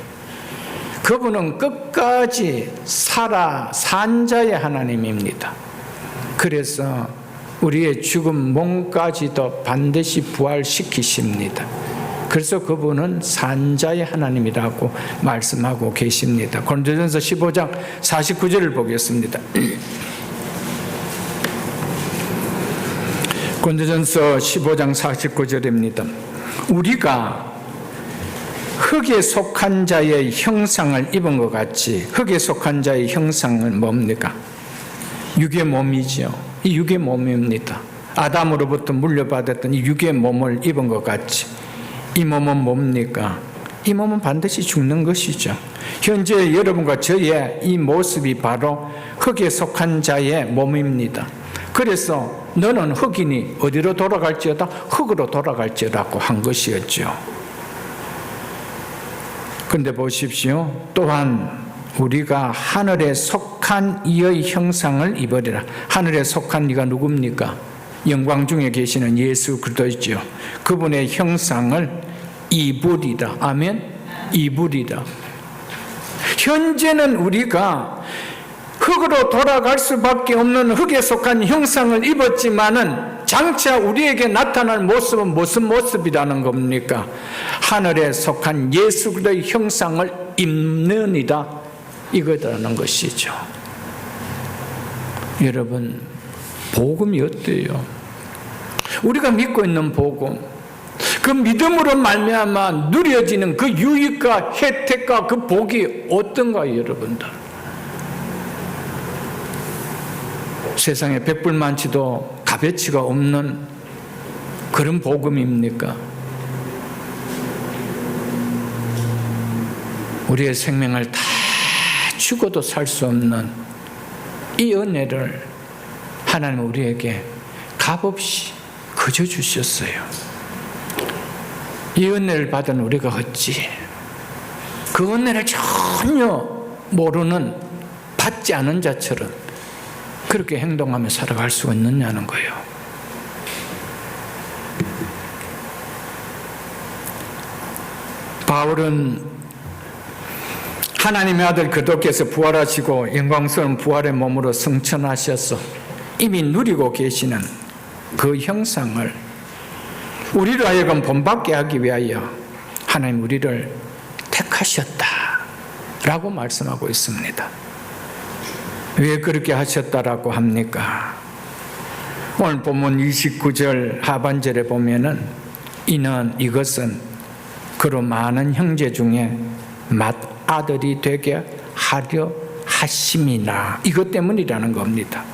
그분은 끝까지 산 자의 하나님입니다. 그래서 우리의 죽은 몸까지도 반드시 부활시키십니다. 그래서 그분은 산자의 하나님이라고 말씀하고 계십니다. 고린도전서 15장 49절을 보겠습니다. 고린도전서 15장 49절입니다. 우리가 흙에 속한 자의 형상을 입은 것 같이, 흙에 속한 자의 형상은 뭡니까? 육의 몸이죠. 이 육의 몸입니다. 아담으로부터 물려받았던 이 육의 몸을 입은 것 같이 이 몸은 뭡니까? 이 몸은 반드시 죽는 것이죠. 현재 여러분과 저의 이 모습이 바로 흙에 속한 자의 몸입니다. 그래서 너는 흙이니 어디로 돌아갈지어다 흙으로 돌아갈지라고 한 것이었죠. 그런데 보십시오. 또한 우리가 하늘에 속한 이의 형상을 입으리라. 하늘에 속한 이가 누굽니까? 영광 중에 계시는 예수 그리스도이죠. 그분의 형상을 입으리라. 아멘. 입으리라. 현재는 우리가 흙으로 돌아갈 수밖에 없는 흙에 속한 형상을 입었지만은 장차 우리에게 나타날 모습은 무슨 모습이라는 겁니까? 하늘에 속한 예수 그리스도의 형상을 입느니라. 이거라는 것이죠. 여러분, 복음이 어때요? 우리가 믿고 있는 복음, 그 믿음으로 말미암아 누려지는 그 유익과 혜택과 그 복이 어떤가요, 여러분들? 세상에 백불만치도 값어치가 없는 그런 복음입니까? 우리의 생명을 다 죽어도 살 수 없는 이 은혜를 하나님은 우리에게 값없이 거저 주셨어요. 이 은혜를 받은 우리가 어찌 그 은혜를 전혀 모르는, 받지 않은 자처럼 그렇게 행동하며 살아갈 수 있느냐는 거예요. 바울은 하나님의 아들 그리스도께서 부활하시고 영광스러운 부활의 몸으로 승천하셔서 이미 누리고 계시는 그 형상을 우리로 하여금 본받게 하기 위하여 하나님 우리를 택하셨다라고 말씀하고 있습니다. 왜 그렇게 하셨다라고 합니까? 오늘 본문 29절 하반절에 보면은 이것은 그로 많은 형제 중에 맏아들이 되게 하려 하심이나, 이것 때문이라는 겁니다.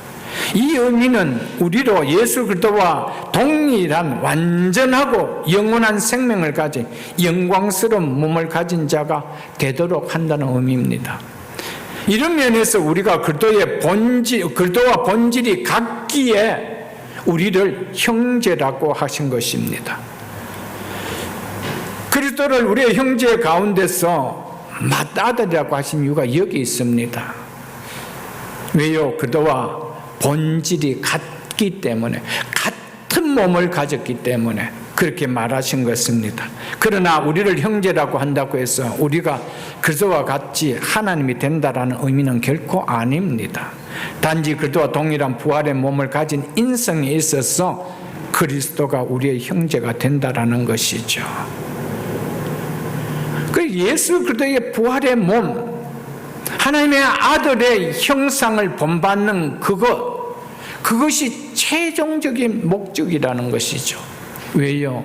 이 의미는 우리로 예수 그리스도와 동일한 완전하고 영원한 생명을 가진 영광스러운 몸을 가진 자가 되도록 한다는 의미입니다. 이런 면에서 우리가 그리스도와 본질이 같기에 우리를 형제라고 하신 것입니다. 그리스도를 우리의 형제 가운데서 맏아들이라고 하신 이유가 여기 있습니다. 왜요? 그리스도와 본질이 같기 때문에, 같은 몸을 가졌기 때문에 그렇게 말하신 것입니다. 그러나 우리를 형제라고 한다고 해서 우리가 그리스도와 같이 하나님이 된다라는 의미는 결코 아닙니다. 단지 그리스도와 동일한 부활의 몸을 가진 인성에 있어서 그리스도가 우리의 형제가 된다라는 것이죠. 그 예수 그리스도의 부활의 몸, 하나님의 아들의 형상을 본받는 그것이 최종적인 목적이라는 것이죠. 왜요?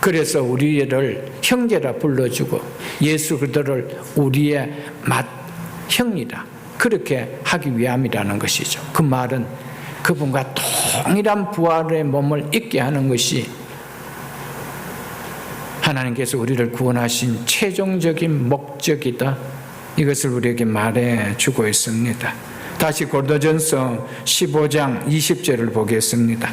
그래서 우리를 형제라 불러주고 예수 그리스도를 우리의 맏형이라 그렇게 하기 위함이라는 것이죠. 그 말은 그분과 동일한 부활의 몸을 입게 하는 것이 하나님께서 우리를 구원하신 최종적인 목적이다, 이것을 우리에게 말해주고 있습니다. 다시 고린도전서 15장 20절을 보겠습니다.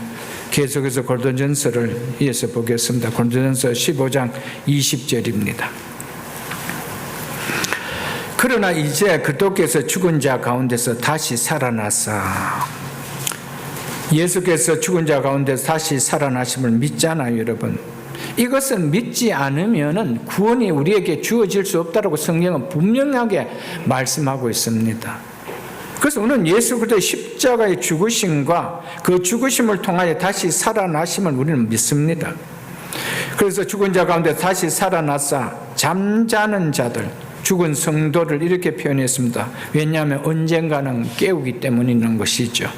계속해서 고린도전서를 이어서 보겠습니다. 고린도전서 15장 20절입니다. 그러나 이제 그리스도께서 죽은 자 가운데서 다시 살아나사, 예수께서 죽은 자 가운데서 다시 살아나심을 믿잖아요, 여러분. 이것을 믿지 않으면 구원이 우리에게 주어질 수 없다고 성경은 분명하게 말씀하고 있습니다. 그래서 오늘 예수 그리스도의 십자가의 죽으심과 그 죽으심을 통하여 다시 살아나심을 우리는 믿습니다. 그래서 죽은 자 가운데 다시 살아나사 잠자는 자들, 죽은 성도를 이렇게 표현했습니다. 왜냐하면 언젠가는 깨우기 때문인 것이죠.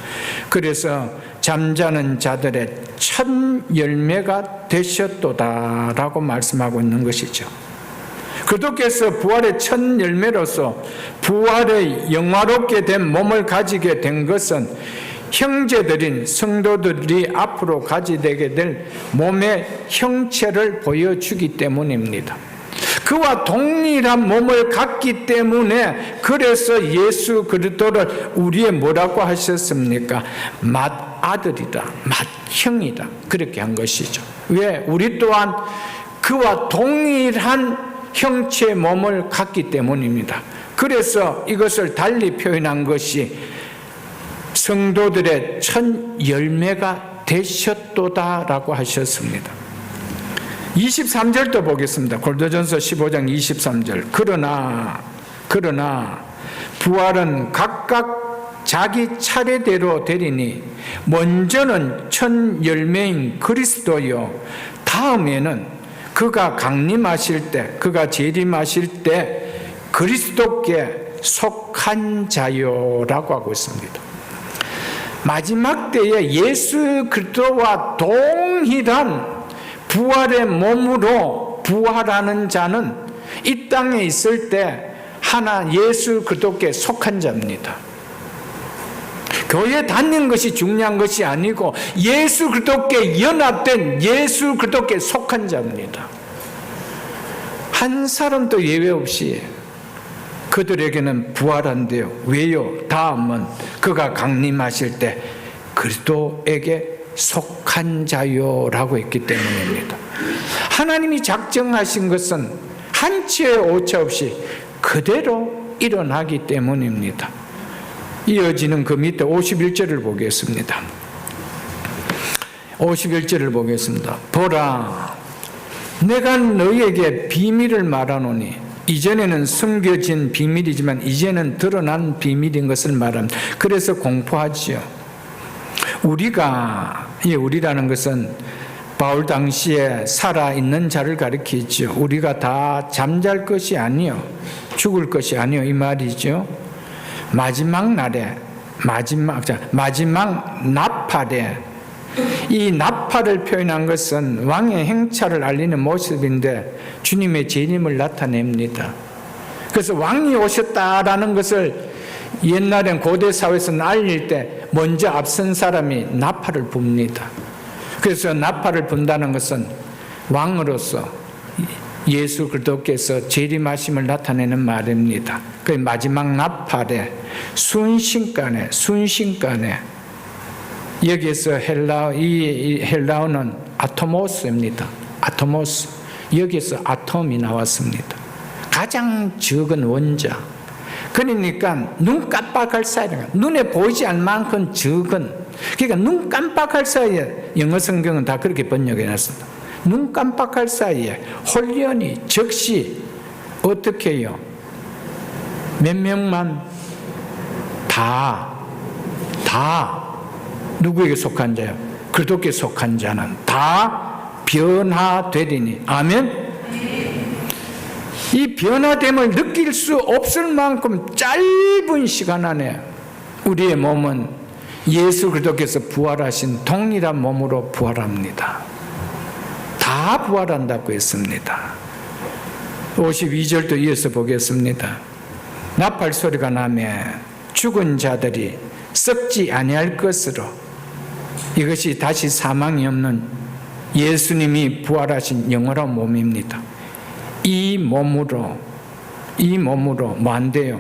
그래서 잠자는 자들의 첫 열매가 되셨도다라고 말씀하고 있는 것이죠. 그리스도께서 부활의 첫 열매로서 부활의 영화롭게 된 몸을 가지게 된 것은 형제들인 성도들이 앞으로 가지게 될 몸의 형체를 보여주기 때문입니다. 그와 동일한 몸을 갖기 때문에 그래서 예수 그리스도를 우리의 뭐라고 하셨습니까? 맏아들이다, 맏형이다, 그렇게 한 것이죠. 왜? 우리 또한 그와 동일한 형체의 몸을 갖기 때문입니다. 그래서 이것을 달리 표현한 것이 성도들의 첫 열매가 되셨도다라고 하셨습니다. 23절도 보겠습니다. 고린도전서 15장 23절. 그러나 부활은 각각 자기 차례대로 되리니 먼저는 첫 열매인 그리스도요, 다음에는 그가 강림하실 때, 그가 재림하실 때 그리스도께 속한 자요라고 하고 있습니다. 마지막 때에 예수 그리스도와 동일한 부활의 몸으로 부활하는 자는 이 땅에 있을 때 하나 예수 그리스도께 속한 자입니다. 교회에 다니는 것이 중요한 것이 아니고 예수 그리스도께 연합된 예수 그리스도께 속한 자입니다. 한 사람도 예외 없이 그들에게는 부활한대요. 왜요? 다음은 그가 강림하실 때 그리스도에게 속한 자요라고 했기 때문입니다. 하나님이 작정하신 것은 한치의 오차 없이 그대로 일어나기 때문입니다. 이어지는 그 밑에 51절을 보겠습니다. 51절을 보겠습니다. 보라, 내가 너희에게 비밀을 말하노니, 이전에는 숨겨진 비밀이지만 이제는 드러난 비밀인 것을 말합니다. 그래서 공포하지요. 우리라는 것은 바울 당시에 살아있는 자를 가리키죠. 우리가 다 잠잘 것이 아니요, 죽을 것이 아니요, 이 말이죠. 마지막 날에, 마지막 나팔에, 이 나팔을 표현한 것은 왕의 행차를 알리는 모습인데 주님의 재림을 나타냅니다. 그래서 왕이 오셨다라는 것을 옛날엔 고대 사회에서는 알릴 때 먼저 앞선 사람이 나팔을 붑니다. 그래서 나팔을 분다는 것은 왕으로서 예수 그리스도께서 재림하심을 나타내는 말입니다. 그 마지막 나팔에 순식간에 여기에서 이 헬라어는 아토모스입니다. 아토모스. 여기에서 아톰이 나왔습니다. 가장 적은 원자. 그러니까 눈 깜빡할 사이에, 눈에 보이지 않을 만큼 적은, 그러니까 눈 깜빡할 사이에, 영어 성경은 다 그렇게 번역해 놨습니다. 눈 깜빡할 사이에 홀연히 즉시 어떻게 해요? 몇 명만 다 누구에게 속한 자요? 그리스도께 속한 자는 다 변화되리니. 아멘. 이 변화됨을 느낄 수 없을 만큼 짧은 시간 안에 우리의 몸은 예수 그리스도께서 부활하신 동일한 몸으로 부활합니다. 다 부활한다고 했습니다. 52절도 이어서 보겠습니다. 나팔 소리가 나면 죽은 자들이 썩지 아니할 것으로, 이것이 다시 사망이 없는 예수님이 부활하신 영원한 몸입니다. 이 몸으로 뭐 안 돼요?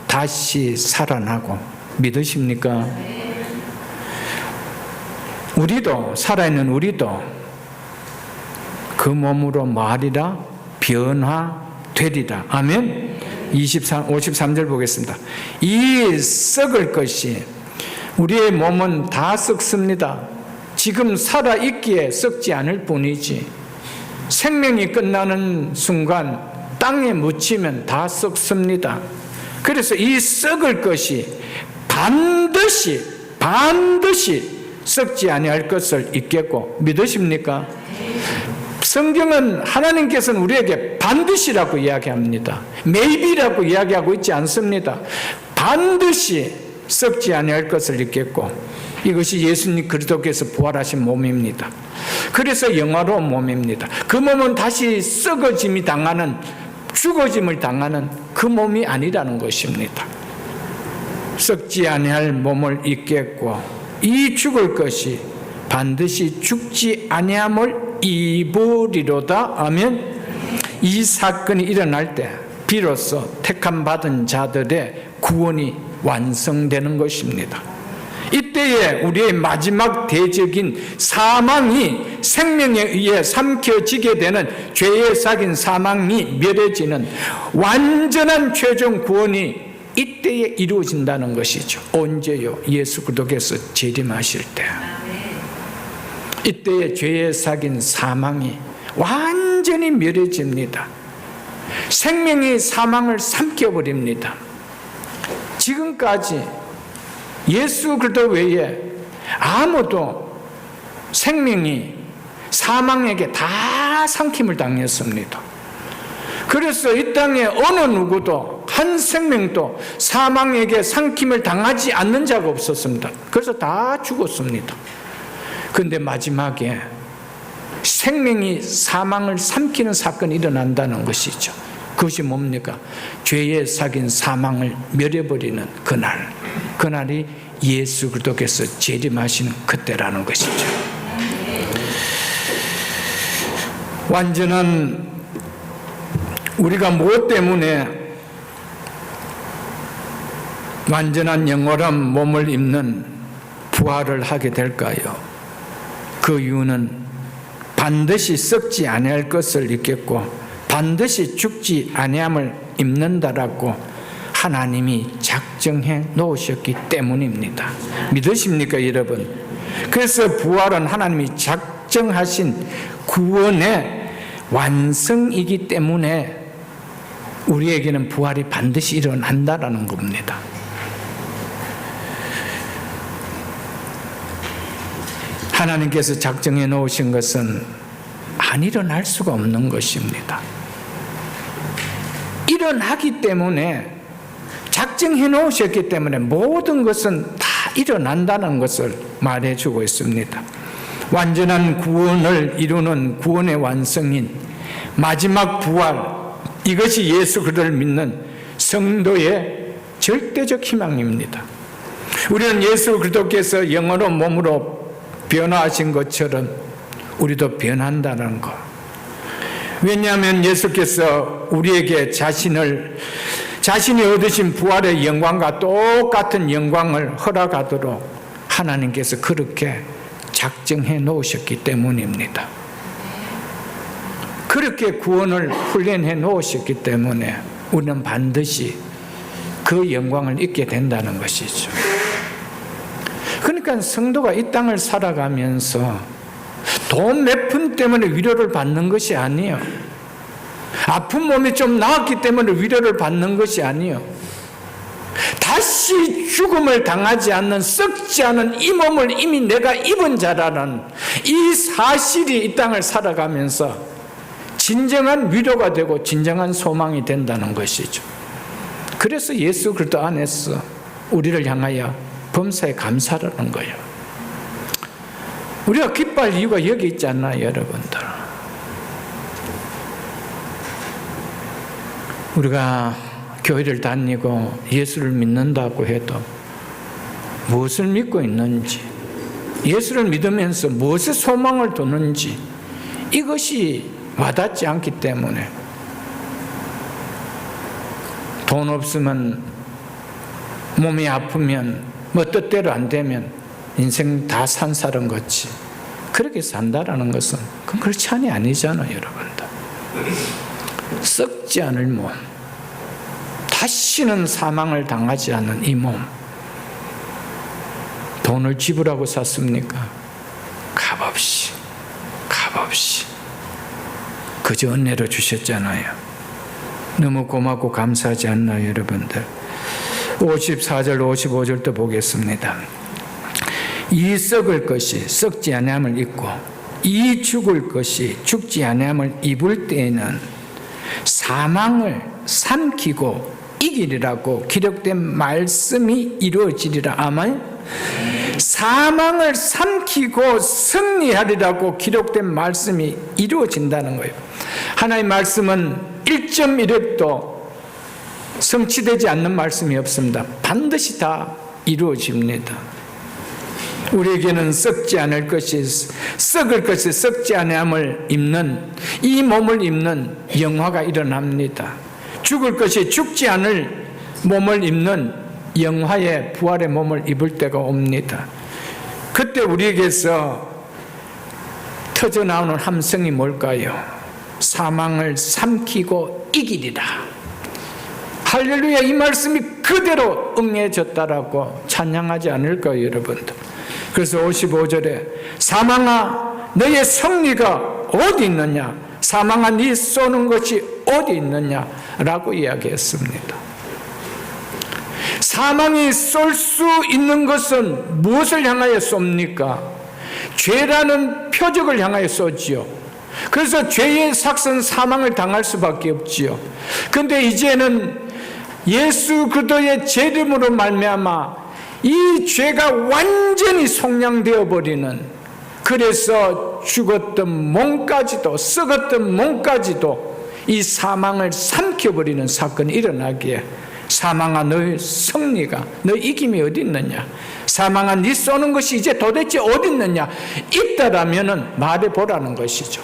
다시 살아나고. 믿으십니까? 우리도, 살아있는 우리도 그 몸으로 말이라 변화되리라. 아멘. 53절 보겠습니다. 이 썩을 것이, 우리의 몸은 다 썩습니다. 지금 살아있기에 썩지 않을 뿐이지 생명이 끝나는 순간 땅에 묻히면 다 썩습니다. 그래서 이 썩을 것이 반드시 썩지 아니할 것을 잊겠고. 믿으십니까? 성경은 하나님께서는 우리에게 반드시라고 이야기합니다. maybe라고 이야기하고 있지 않습니다. 반드시 썩지 아니할 것을 잊겠고, 이것이 예수님 그리스도께서 부활하신 몸입니다. 그래서 영화로운 몸입니다. 그 몸은 다시 썩어짐을 당하는, 죽어짐을 당하는 그 몸이 아니라는 것입니다. 썩지 아니할 몸을 잊겠고, 이 죽을 것이 반드시 죽지 아니함을 입으리로다. 아멘. 이 사건이 일어날 때 비로소 택함 받은 자들의 구원이 완성되는 것입니다. 이때 이때에 우리의 마지막 대적인 사망이 생명에 의해 삼켜지게 되는 죄에 삭인 사망이 멸해지는 완전한 최종 구원이 이때에 이루어진다는 것이죠. 언제요? 예수 그리스도께서 재림하실 때. 이때에 죄에 삭인 사망이 완전히 멸해집니다. 생명이 사망을 삼켜버립니다. 지금까지 예수 그리스도 외에 아무도 생명이 사망에게 다 삼킴을 당했습니다. 그래서 이 땅에 어느 누구도 한 생명도 사망에게 삼킴을 당하지 않는 자가 없었습니다. 그래서 다 죽었습니다. 그런데 마지막에 생명이 사망을 삼키는 사건이 일어난다는 것이죠. 그것이 뭡니까? 죄에 삭인 사망을 멸해버리는 그날, 그날이 예수 그리스도께서 재림하시는 그때라는 것이죠. 완전한 우리가 무엇 때문에 완전한 영원한 몸을 입는 부활을 하게 될까요? 그 이유는 반드시 썩지 아니할 것을 입겠고 반드시 죽지 아니함을 입는다라고 하나님이 작정해 놓으셨기 때문입니다. 믿으십니까, 여러분? 그래서 부활은 하나님이 작정하신 구원의 완성이기 때문에 우리에게는 부활이 반드시 일어난다라는 겁니다. 하나님께서 작정해 놓으신 것은 안 일어날 수가 없는 것입니다. 일어나기 때문에 작정해 놓으셨기 때문에 모든 것은 다 일어난다는 것을 말해주고 있습니다. 완전한 구원을 이루는 구원의 완성인 마지막 부활, 이것이 예수 그리스도를 믿는 성도의 절대적 희망입니다. 우리는 예수 그리스도께서 영원한 몸으로 변화하신 것처럼 우리도 변한다는 것. 왜냐하면 예수께서 우리에게 자신이 얻으신 부활의 영광과 똑같은 영광을 허락하도록 하나님께서 그렇게 작정해 놓으셨기 때문입니다. 그렇게 구원을 훈련해 놓으셨기 때문에 우리는 반드시 그 영광을 잊게 된다는 것이죠. 그러니까 성도가 이 땅을 살아가면서 돈 몇 푼 때문에 위로를 받는 것이 아니에요. 아픈 몸이 좀 나았기 때문에 위로를 받는 것이 아니에요. 다시 죽음을 당하지 않는 썩지 않은 이 몸을 이미 내가 입은 자라는 이 사실이 이 땅을 살아가면서 진정한 위로가 되고 진정한 소망이 된다는 것이죠. 그래서 예수 그리스도 안에서 우리를 향하여 범사에 감사하는 거예요. 우리가 기뻐할 이유가 여기 있지 않나요, 여러분들? 우리가 교회를 다니고 예수를 믿는다고 해도 무엇을 믿고 있는지, 예수를 믿으면서 무엇에 소망을 두는지 이것이 와닿지 않기 때문에 돈 없으면, 몸이 아프면, 뭐 뜻대로 안 되면 인생 다 산 사람 같이 그렇게 산다라는 것은 그건 그렇지 아니잖아요, 여러분들. 썩지 않을 몸, 다시는 사망을 당하지 않는 이 몸, 돈을 지불하고 샀습니까? 값없이 그저 은혜로 주셨잖아요. 너무 고맙고 감사하지 않나요, 여러분들? 54절 55절도 보겠습니다. 이 썩을 것이 썩지 아니함을 입고 이 죽을 것이 죽지 아니함을 입을 때에는 사망을 삼키고 이기리라고 기록된 말씀이 이루어지리라. 아멘. 사망을 삼키고 승리하리라고 기록된 말씀이 이루어진다는 거예요. 하나님의 말씀은 1.1획도 성취되지 않는 말씀이 없습니다. 반드시 다 이루어집니다. 우리에게는 썩지 않을 것이, 썩을 것이 썩지 아니함을 입는, 이 몸을 입는 영화가 일어납니다. 죽을 것이 죽지 않을 몸을 입는 영화의 부활의 몸을 입을 때가 옵니다. 그때 우리에게서 터져나오는 함성이 뭘까요? 사망을 삼키고 이기리라. 할렐루야. 이 말씀이 그대로 응해졌다라고 찬양하지 않을까요, 여러분들? 그래서 55절에 사망아 너의 승리가 어디 있느냐, 사망아 네 쏘는 것이 어디 있느냐 라고 이야기했습니다. 사망이 쏠 수 있는 것은 무엇을 향하여 쏩니까? 죄라는 표적을 향하여 쏘지요. 그래서 죄의 삭선 사망을 당할 수밖에 없지요. 그런데 이제는 예수 그리스도의 재림으로 말미암아 이 죄가 완전히 속량되어 버리는, 그래서 죽었던 몸까지도, 썩었던 몸까지도 이 사망을 삼켜버리는 사건이 일어나기에 사망아 너의 승리가, 너의 이김이 어디 있느냐, 사망아 네 쏘는 것이 이제 도대체 어디 있느냐, 있다라면 말해보라는 것이죠.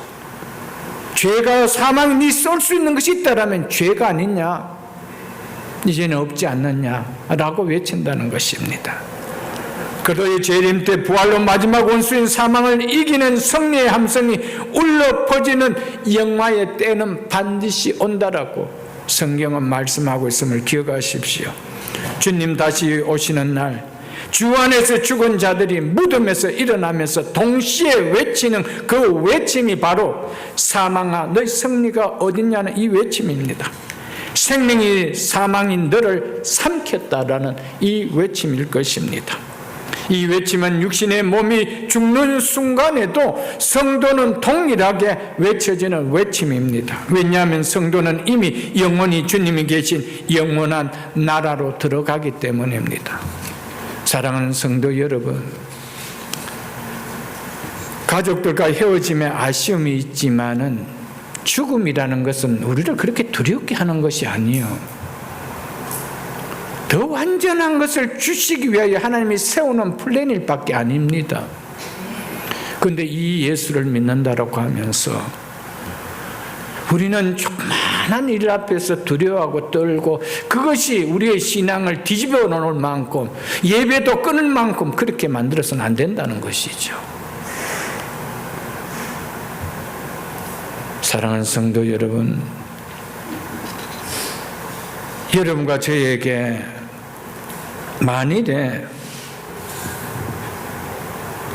죄가, 사망이 네 쏠 수 있는 것이 있다라면 죄가 아니냐, 이제는 없지 않느냐라고 외친다는 것입니다. 그리스도의 재림 때 부활로 마지막 원수인 사망을 이기는 승리의 함성이 울려 퍼지는 영화의 때는 반드시 온다라고 성경은 말씀하고 있음을 기억하십시오. 주님 다시 오시는 날 주 안에서 죽은 자들이 무덤에서 일어나면서 동시에 외치는 그 외침이 바로 사망아 너의 승리가 어딨냐는 이 외침입니다. 생명이 사망인 너를 삼켰다라는 이 외침일 것입니다. 이 외침은 육신의 몸이 죽는 순간에도 성도는 동일하게 외쳐지는 외침입니다. 왜냐하면 성도는 이미 영원히 주님이 계신 영원한 나라로 들어가기 때문입니다. 사랑하는 성도 여러분, 가족들과 헤어짐에 아쉬움이 있지만은 죽음이라는 것은 우리를 그렇게 두렵게 하는 것이 아니에요. 더 완전한 것을 주시기 위하여 하나님이 세우는 플랜일 밖에 아닙니다. 그런데 이 예수를 믿는다라고 하면서 우리는 조그마한 일 앞에서 두려워하고 떨고, 그것이 우리의 신앙을 뒤집어 놓을 만큼, 예배도 끊을 만큼 그렇게 만들어서는 안 된다는 것이죠. 사랑하는 성도 여러분, 여러분과 저에게 만일에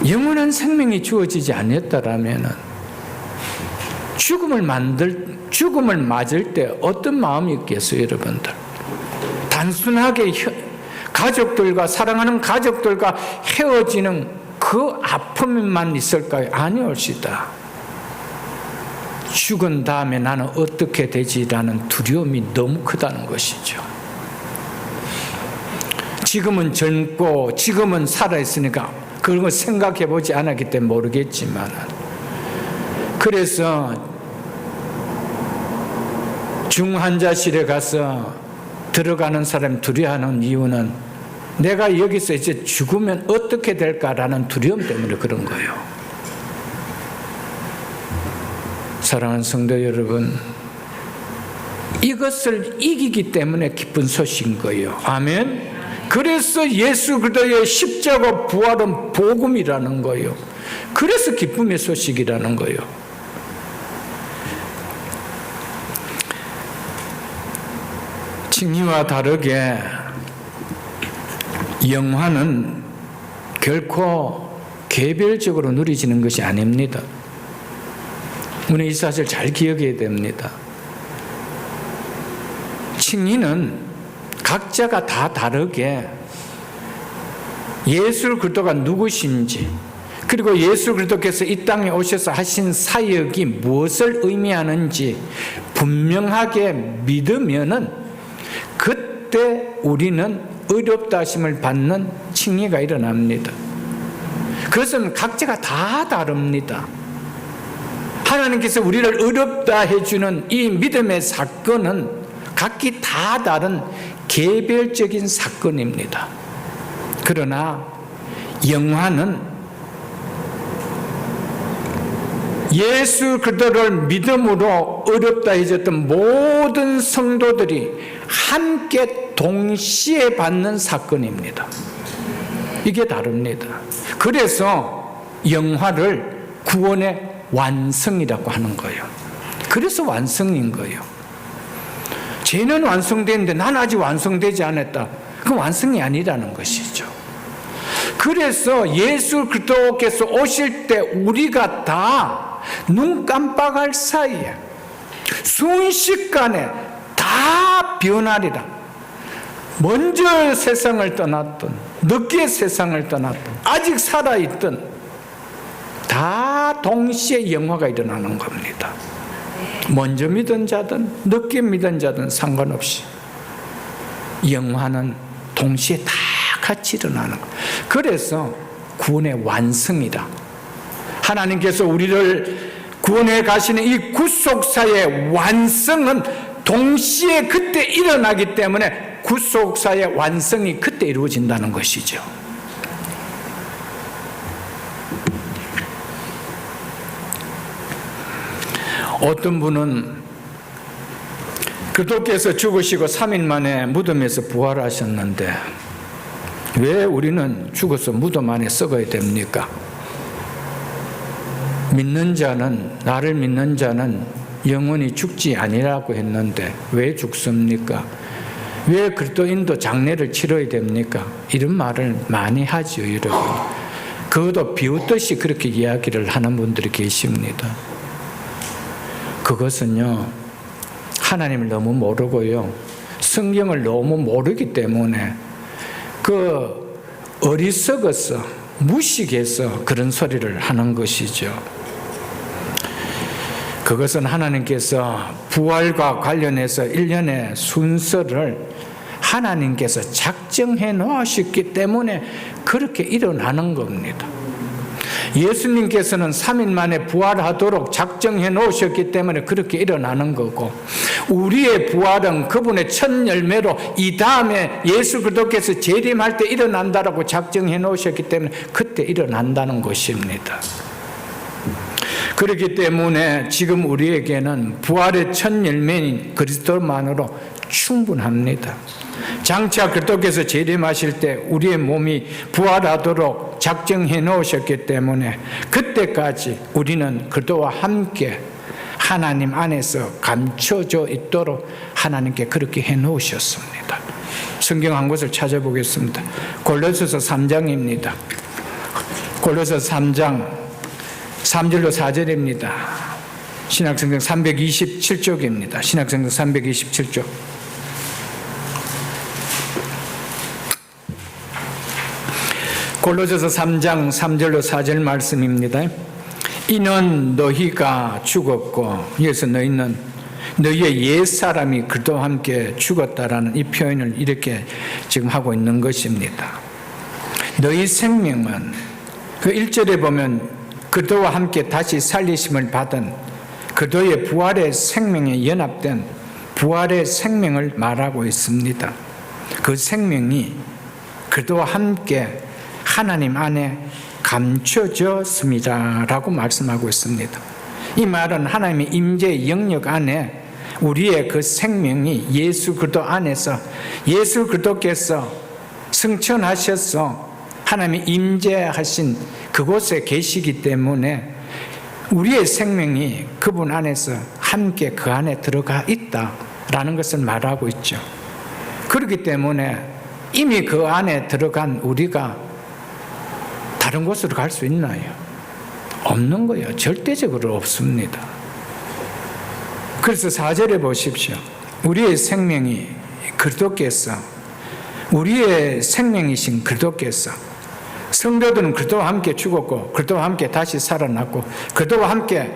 영원한 생명이 주어지지 않았다라면 죽음을 맞을 때 어떤 마음이 있겠어요, 여러분들? 단순하게 가족들과, 사랑하는 가족들과 헤어지는 그 아픔만 있을까요? 아니올시다. 죽은 다음에 나는 어떻게 되지라는 두려움이 너무 크다는 것이죠. 지금은 젊고 지금은 살아있으니까 그런 걸 생각해 보지 않았기 때문에 모르겠지만, 그래서 중환자실에 가서 들어가는 사람이 두려워하는 이유는 내가 여기서 이제 죽으면 어떻게 될까라는 두려움 때문에 그런 거예요. 사랑하는 성도 여러분, 이것을 이기기 때문에 기쁜 소식인 거예요. 아멘. 그래서 예수 그리스도의 십자가 부활은 복음이라는 거예요. 그래서 기쁨의 소식이라는 거예요. 칭의와 다르게 영화는 결코 개별적으로 누리지는 것이 아닙니다. 우리 이 사실 잘 기억해야 됩니다. 칭의는 각자가 다 다르게 예수 그리스도가 누구신지, 그리고 예수 그리스도께서 이 땅에 오셔서 하신 사역이 무엇을 의미하는지 분명하게 믿으면은 그때 우리는 어렵다 하심을 받는 칭의가 일어납니다. 그것은 각자가 다 다릅니다. 하나님께서 우리를 어렵다 해주는 이 믿음의 사건은 각기 다 다른 개별적인 사건입니다. 그러나 영화는 예수 그리스도를 믿음으로 어렵다 해줬던 모든 성도들이 함께 동시에 받는 사건입니다. 이게 다릅니다. 그래서 영화를 구원의 완성이라고 하는 거예요. 그래서 완성인 거예요. 죄는 완성되는데 난 아직 완성되지 않았다. 그건 완성이 아니라는 것이죠. 그래서 예수 그리스도께서 오실 때 우리가 다 눈 깜빡할 사이에 순식간에 다 변하리라. 먼저 세상을 떠났던, 늦게 세상을 떠났던, 아직 살아있던 다 동시에 영화가 일어나는 겁니다. 먼저 믿은 자든 늦게 믿은 자든 상관없이 영화는 동시에 다 같이 일어나는 거예요. 그래서 구원의 완성이다. 하나님께서 우리를 구원해 가시는 이 구속사의 완성은 동시에 그때 일어나기 때문에 구속사의 완성이 그때 이루어진다는 것이죠. 어떤 분은 그리스도께서 죽으시고 3일 만에 무덤에서 부활하셨는데 왜 우리는 죽어서 무덤 안에 썩어야 됩니까? 믿는 자는, 나를 믿는 자는 영원히 죽지 아니라고 했는데 왜 죽습니까? 왜 그리스도인도 장례를 치러야 됩니까? 이런 말을 많이 하죠, 여러분. 그것도 비웃듯이 그렇게 이야기를 하는 분들이 계십니다. 그것은요, 하나님을 너무 모르고요, 성경을 너무 모르기 때문에 어리석어서 무식해서 그런 소리를 하는 것이죠. 그것은 하나님께서 부활과 관련해서 일련의 순서를 하나님께서 작정해 놓으셨기 때문에 그렇게 일어나는 겁니다. 예수님께서는 3일 만에 부활하도록 작정해 놓으셨기 때문에 그렇게 일어나는 거고, 우리의 부활은 그분의 첫 열매로 이 다음에 예수 그리스도께서 재림할 때 일어난다라고 작정해 놓으셨기 때문에 그때 일어난다는 것입니다. 그렇기 때문에 지금 우리에게는 부활의 첫 열매인 그리스도만으로 충분합니다. 장차 그리스도께서 재림하실 때 우리의 몸이 부활하도록 작정해 놓으셨기 때문에 그때까지 우리는 그리스도와 함께 하나님 안에서 감춰져 있도록 하나님께 그렇게 해 놓으셨습니다. 성경 한 곳을 찾아보겠습니다. 골로새서 3장입니다. 골로새서 3장 3절로 4절입니다. 신약성경 327쪽입니다. 신약성경 327쪽. 골로새서 3장 3절로 4절 말씀입니다. 이는 너희가 죽었고, 여기서 너희는 너희의 옛사람이 그리스도와 함께 죽었다라는 이 표현을 이렇게 지금 하고 있는 것입니다. 너희 생명은 그 1절에 보면 그리스도와 함께 다시 살리심을 받은 그리스도의 부활의 생명에 연합된 부활의 생명을 말하고 있습니다. 그 생명이 그리스도와 함께 하나님 안에 감춰졌습니다 라고 말씀하고 있습니다. 이 말은 하나님의 임재 영역 안에 우리의 그 생명이 예수 그리스도 안에서 예수 그리스도께서 승천하셔서 하나님이 임재하신 그곳에 계시기 때문에 우리의 생명이 그분 안에서 함께 그 안에 들어가 있다라는 것을 말하고 있죠. 그렇기 때문에 이미 그 안에 들어간 우리가 다른 곳으로 갈 수 있나요? 없는 거예요. 절대적으로 없습니다. 그래서 4절에 보십시오. 우리의 생명이 그리스도께서, 우리의 생명이신 그리스도께서, 성도들은 그리스도와 함께 죽었고 그리스도와 함께 다시 살아났고 그리스도와 함께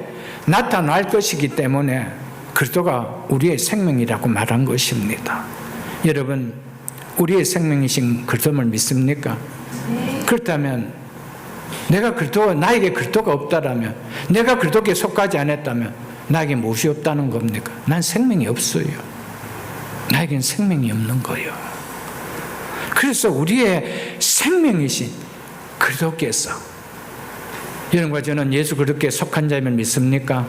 나타날 것이기 때문에 그리스도가 우리의 생명이라고 말한 것입니다. 여러분, 우리의 생명이신 그리스도를 믿습니까? 그렇다면 나에게 그리스도가 없다라면, 내가 그리스도께 속하지 않았다면 나에게 무엇이 없다는 겁니까? 난 생명이 없어요. 나에겐 생명이 없는 거예요. 그래서 우리의 생명이신 그리스도께서, 여러분과 저는 예수 그리스도께 속한 자임을 믿습니까?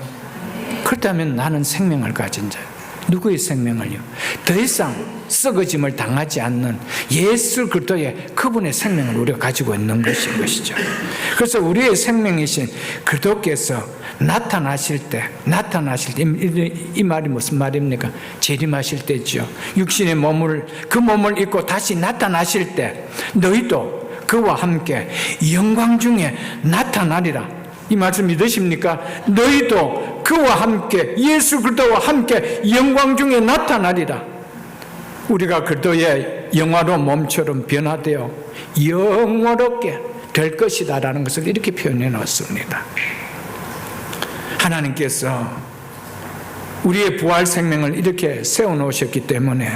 그렇다면 나는 생명을 가진 자예요. 누구의 생명을요? 더 이상 썩어짐을 당하지 않는 예수 그리스도의 그분의 생명을 우리가 가지고 있는 것이죠. 그래서 우리의 생명이신 그리스도께서 나타나실 때 이 말이 무슨 말입니까? 재림하실 때죠. 육신의 그 몸을 입고 다시 나타나실 때 너희도 그와 함께 영광 중에 나타나리라. 이 말씀 믿으십니까? 너희도 그와 함께 예수 그리스도와 함께 영광 중에 나타나리라. 우리가 그리스도의 영화로운 몸처럼 변화되어 영원롭게 될 것이다라는 것을 이렇게 표현해 놓습니다. 하나님께서 우리의 부활 생명을 이렇게 세워놓으셨기 때문에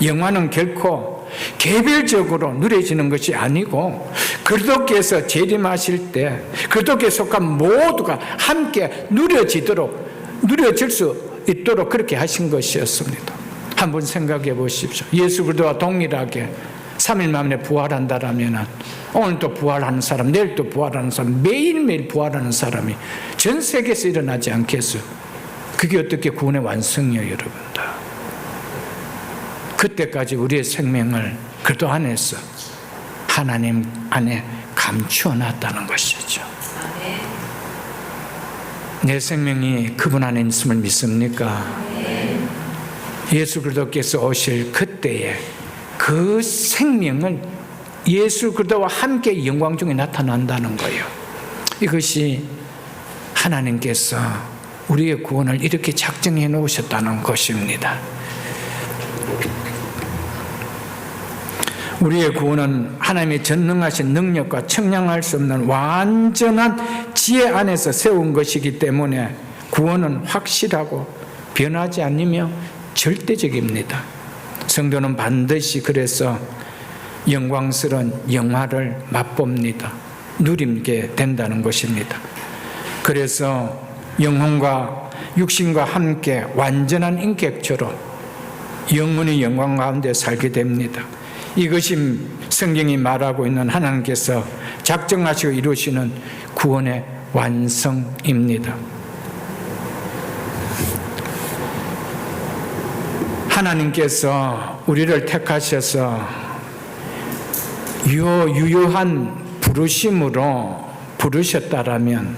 영화는 결코 개별적으로 누려지는 것이 아니고 그리스도께서 재림하실 때 그리스도께 속한 모두가 함께 누려질 수 있도록 그렇게 하신 것이었습니다. 한번 생각해 보십시오. 예수 그리스도와 동일하게 3일 만에 부활한다라면 오늘 또 부활하는 사람, 내일 또 부활하는 사람, 매일매일 부활하는 사람이 전 세계에서 일어나지 않겠어요? 그게 어떻게 구원의 완성이에요, 여러분들? 그때까지 우리의 생명을 그리스도 안에서 하나님 안에 감추어 놨다는 것이죠. 내 생명이 그분 안에 있음을 믿습니까? 예수 그리스도께서 오실 그때에 그 생명을 예수 그리스도와 함께 영광 중에 나타난다는 거예요. 이것이 하나님께서 우리의 구원을 이렇게 작정해 놓으셨다는 것입니다. 우리의 구원은 하나님의 전능하신 능력과 청량할 수 없는 완전한 지혜 안에서 세운 것이기 때문에 구원은 확실하고 변하지 않으며 절대적입니다. 성도는 반드시 그래서 영광스러운 영화를 맛봅니다. 누리게 된다는 것입니다. 그래서 영혼과 육신과 함께 완전한 인격체로 영혼의 영광 가운데 살게 됩니다. 이것이 성경이 말하고 있는 하나님께서 작정하시고 이루시는 구원의 완성입니다. 하나님께서 우리를 택하셔서 유효한 부르심으로 부르셨다라면,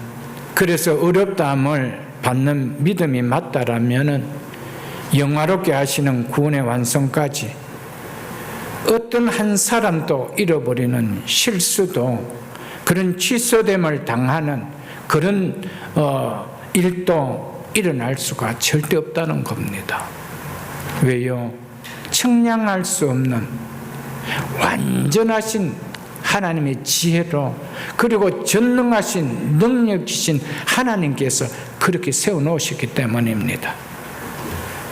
그래서 어렵다함을 받는 믿음이 맞다라면 영화롭게 하시는 구원의 완성까지 어떤 한 사람도 잃어버리는 실수도, 그런 취소됨을 당하는 그런 일도 일어날 수가 절대 없다는 겁니다. 왜요? 청량할 수 없는 완전하신 하나님의 지혜로, 그리고 전능하신 능력이신 하나님께서 그렇게 세워놓으셨기 때문입니다.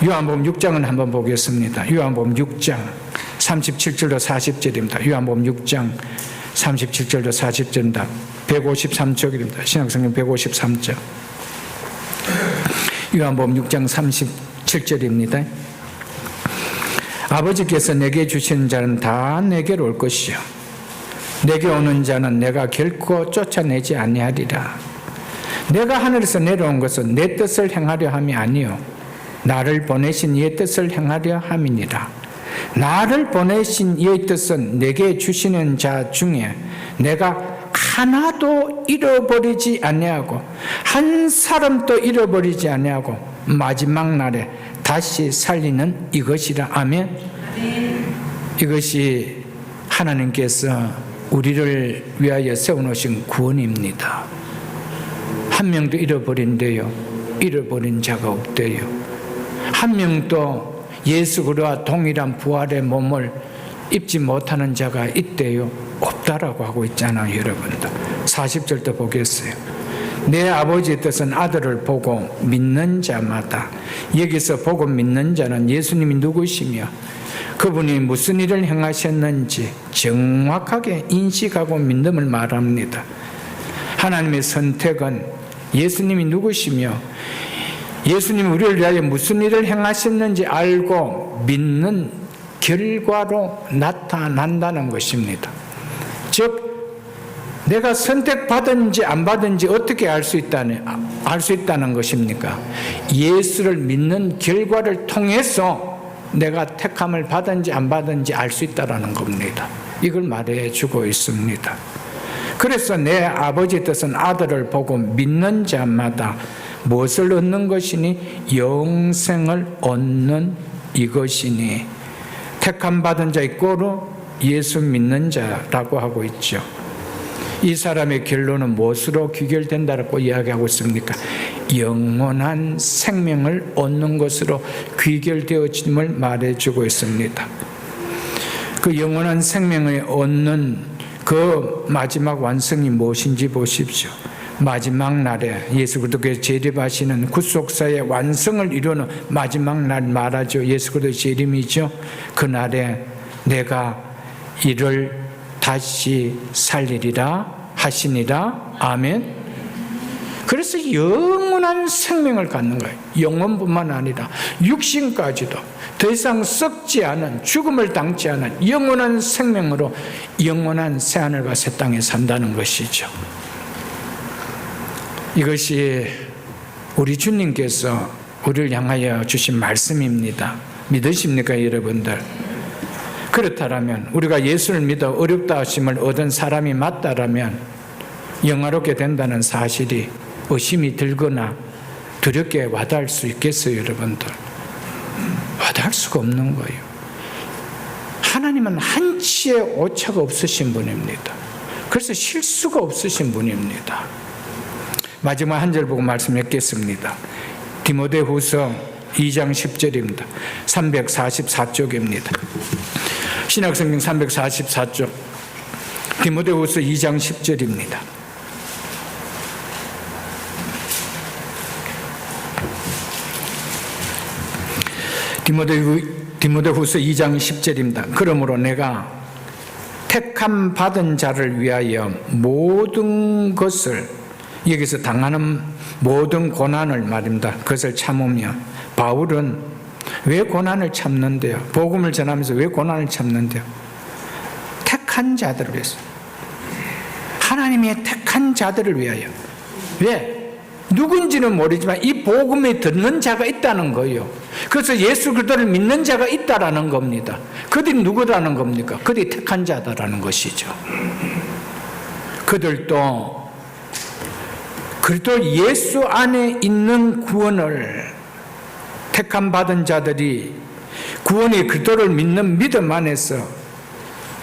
요한복음 6장은 한번 보겠습니다. 요한복음 6장 37절로 40절입니다. 요한복음 6장 37절로 40절입니다. 153쪽입니다. 신약성경 153쪽. 요한복음 6장 37절입니다. 아버지께서 내게 주신 자는 다 내게로 올 것이요 내게 오는 자는 내가 결코 쫓아내지 아니하리라. 내가 하늘에서 내려온 것은 내 뜻을 행하려 함이 아니요 나를 보내신 이의 뜻을 행하려 함이니라. 나를 보내신 이의 뜻은 내게 주시는 자 중에 내가 하나도 잃어버리지 아니하고 한 사람도 잃어버리지 아니하고 마지막 날에 다시 살리는 이것이라. 아멘. 이것이 하나님께서 우리를 위하여 세워놓으신 구원입니다. 한 명도 잃어버린대요. 잃어버린 자가 없대요. 한 명도 예수 그리스도와 동일한 부활의 몸을 입지 못하는 자가 있대요. 없다라고 하고 있잖아요, 여러분들. 40절도 보겠어요. 내 아버지의 뜻은 아들을 보고 믿는 자마다, 여기서 보고 믿는 자는 예수님이 누구시며 그분이 무슨 일을 행하셨는지 정확하게 인식하고 믿음을 말합니다. 하나님의 선택은 예수님이 누구시며 예수님이 우리를 위하여 무슨 일을 행하셨는지 알고 믿는 결과로 나타난다는 것입니다. 즉 내가 선택받은지 안 받은지 어떻게 알 수 있다니? 알 수 있다는 것입니까? 예수를 믿는 결과를 통해서 내가 택함을 받은지 안 받은지 알 수 있다는 겁니다. 이걸 말해주고 있습니다. 그래서 내 아버지 뜻은 아들을 보고 믿는 자마다 무엇을 얻는 것이니? 영생을 얻는 이것이니. 택함 받은 자의 꼴로 예수 믿는 자라고 하고 있죠. 이 사람의 결론은 무엇으로 귀결된다고 이야기하고 있습니까? 영원한 생명을 얻는 것으로 귀결되어짐을 말해주고 있습니다. 그 영원한 생명을 얻는 그 마지막 완성이 무엇인지 보십시오. 마지막 날에 예수 그리스도께서 재림하시는 구속사의 완성을 이루는 마지막 날 말하죠. 예수 그리스도의 재림이죠. 그날에 내가 이를 다시 살리리라 하시니라. 아멘. 그래서 영원한 생명을 갖는 거예요. 영혼뿐만 아니라 육신까지도 더 이상 썩지 않은, 죽음을 당치 않은 영원한 생명으로 영원한 새하늘과 새 땅에 산다는 것이죠. 이것이 우리 주님께서 우리를 향하여 주신 말씀입니다. 믿으십니까, 여러분들? 그렇다면 우리가 예수를 믿어 어렵다 하심을 얻은 사람이 맞다라면 영화롭게 된다는 사실이 의심이 들거나 두렵게 와닿을 수 있겠어요, 여러분들? 와닿을 수가 없는 거예요. 하나님은 한치의 오차가 없으신 분입니다. 그래서 실수가 없으신 분입니다. 마지막 한 절 보고 말씀 맺겠습니다. 디모데후서 2장 10절입니다. 344쪽입니다. 신약성경 344쪽 디모데후서 2장 10절입니다. 디모데후서 2장 10절입니다. 그러므로 내가 택함 받은 자를 위하여 모든 것을, 여기서 당하는 모든 고난을 말입니다. 그것을 참으며, 바울은 왜 고난을 참는데요? 복음을 전하면서 왜 고난을 참는데요? 택한 자들을 위해서, 하나님의 택한 자들을 위하여. 왜? 누군지는 모르지만 이 복음에 듣는 자가 있다는 거예요. 그래서 예수 그리스도를 믿는 자가 있다라는 겁니다. 그들이 누구라는 겁니까? 그들이 택한 자다라는 것이죠. 그들도 그리스도 예수 안에 있는 구원을, 택함 받은 자들이 구원의 그리스도를 믿는 믿음 안에서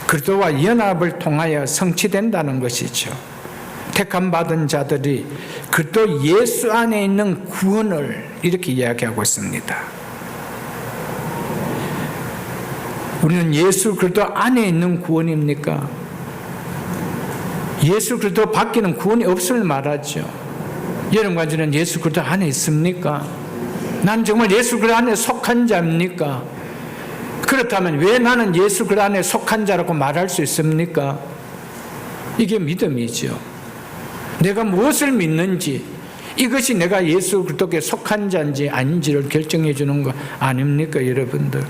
그리스도와 연합을 통하여 성취된다는 것이죠. 택함 받은 자들이 그리스도 예수 안에 있는 구원을 이렇게 이야기하고 있습니다. 우리는 예수 그리스도 안에 있는 구원입니까? 예수 그리스도 밖에는 구원이 없을 말하죠. 여러분과 저는 예수 그리스도 안에 있습니까? 난 정말 예수 그리스도 안에 속한 자입니까? 그렇다면 왜 나는 예수 그리스도 안에 속한 자라고 말할 수 있습니까? 이게 믿음이죠. 내가 무엇을 믿는지, 이것이 내가 예수 그리스도께 속한 자인지 아닌지를 결정해 주는 거 아닙니까, 여러분들?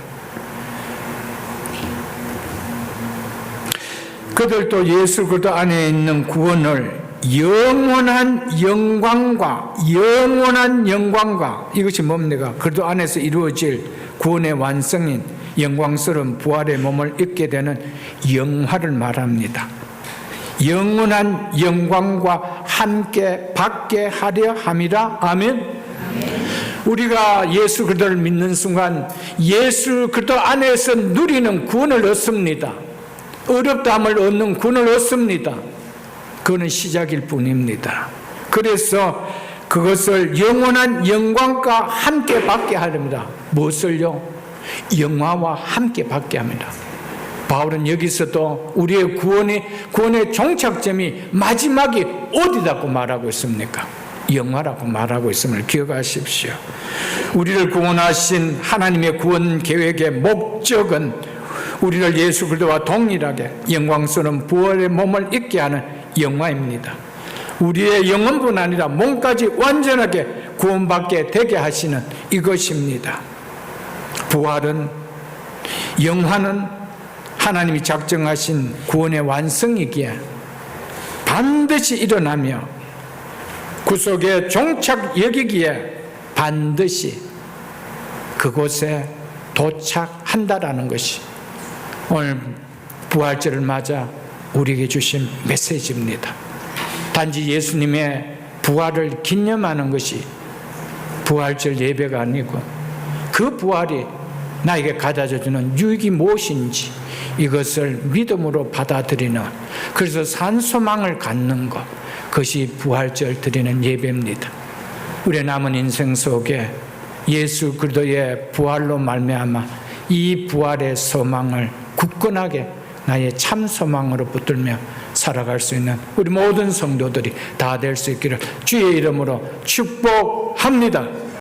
그들도 예수 그리스도 안에 있는 구원을 영원한 영광과, 이것이 뭡니까? 그리스도 안에서 이루어질 구원의 완성인 영광스러운 부활의 몸을 입게 되는 영화를 말합니다. 영원한 영광과 함께 받게 하려 함이라. 아멘. 우리가 예수 그리스도를 믿는 순간 예수 그리스도 안에서 누리는 구원을 얻습니다. 어렵다함을 얻는 구원을 얻습니다. 그거는 시작일 뿐입니다. 그래서 그것을 영원한 영광과 함께 받게 하렵니다. 무엇을요? 영화와 함께 받게 합니다. 바울은 여기서도 우리의 구원의 종착점이 마지막이 어디다고 말하고 있습니까? 영화라고 말하고 있음을 기억하십시오. 우리를 구원하신 하나님의 구원 계획의 목적은 우리를 예수 그리스도와 동일하게 영광스러운 부활의 몸을 입게 하는 영화입니다. 우리의 영혼뿐 아니라 몸까지 완전하게 구원받게 되게 하시는 이것입니다. 부활은, 영화는 하나님이 작정하신 구원의 완성이기에 반드시 일어나며 구속에 종착 여기기에 반드시 그곳에 도착한다라는 것이 오늘 부활절을 맞아 우리에게 주신 메시지입니다. 단지 예수님의 부활을 기념하는 것이 부활절 예배가 아니고 그 부활이 나에게 가져다주는 유익이 무엇인지 이것을 믿음으로 받아들이는, 그래서 산 소망을 갖는 것, 그것이 부활절 드리는 예배입니다. 우리의 남은 인생 속에 예수 그리스도의 부활로 말미암아 이 부활의 소망을 굳건하게 나의 참 소망으로 붙들며 살아갈 수 있는 우리 모든 성도들이 다 될 수 있기를 주의 이름으로 축복합니다.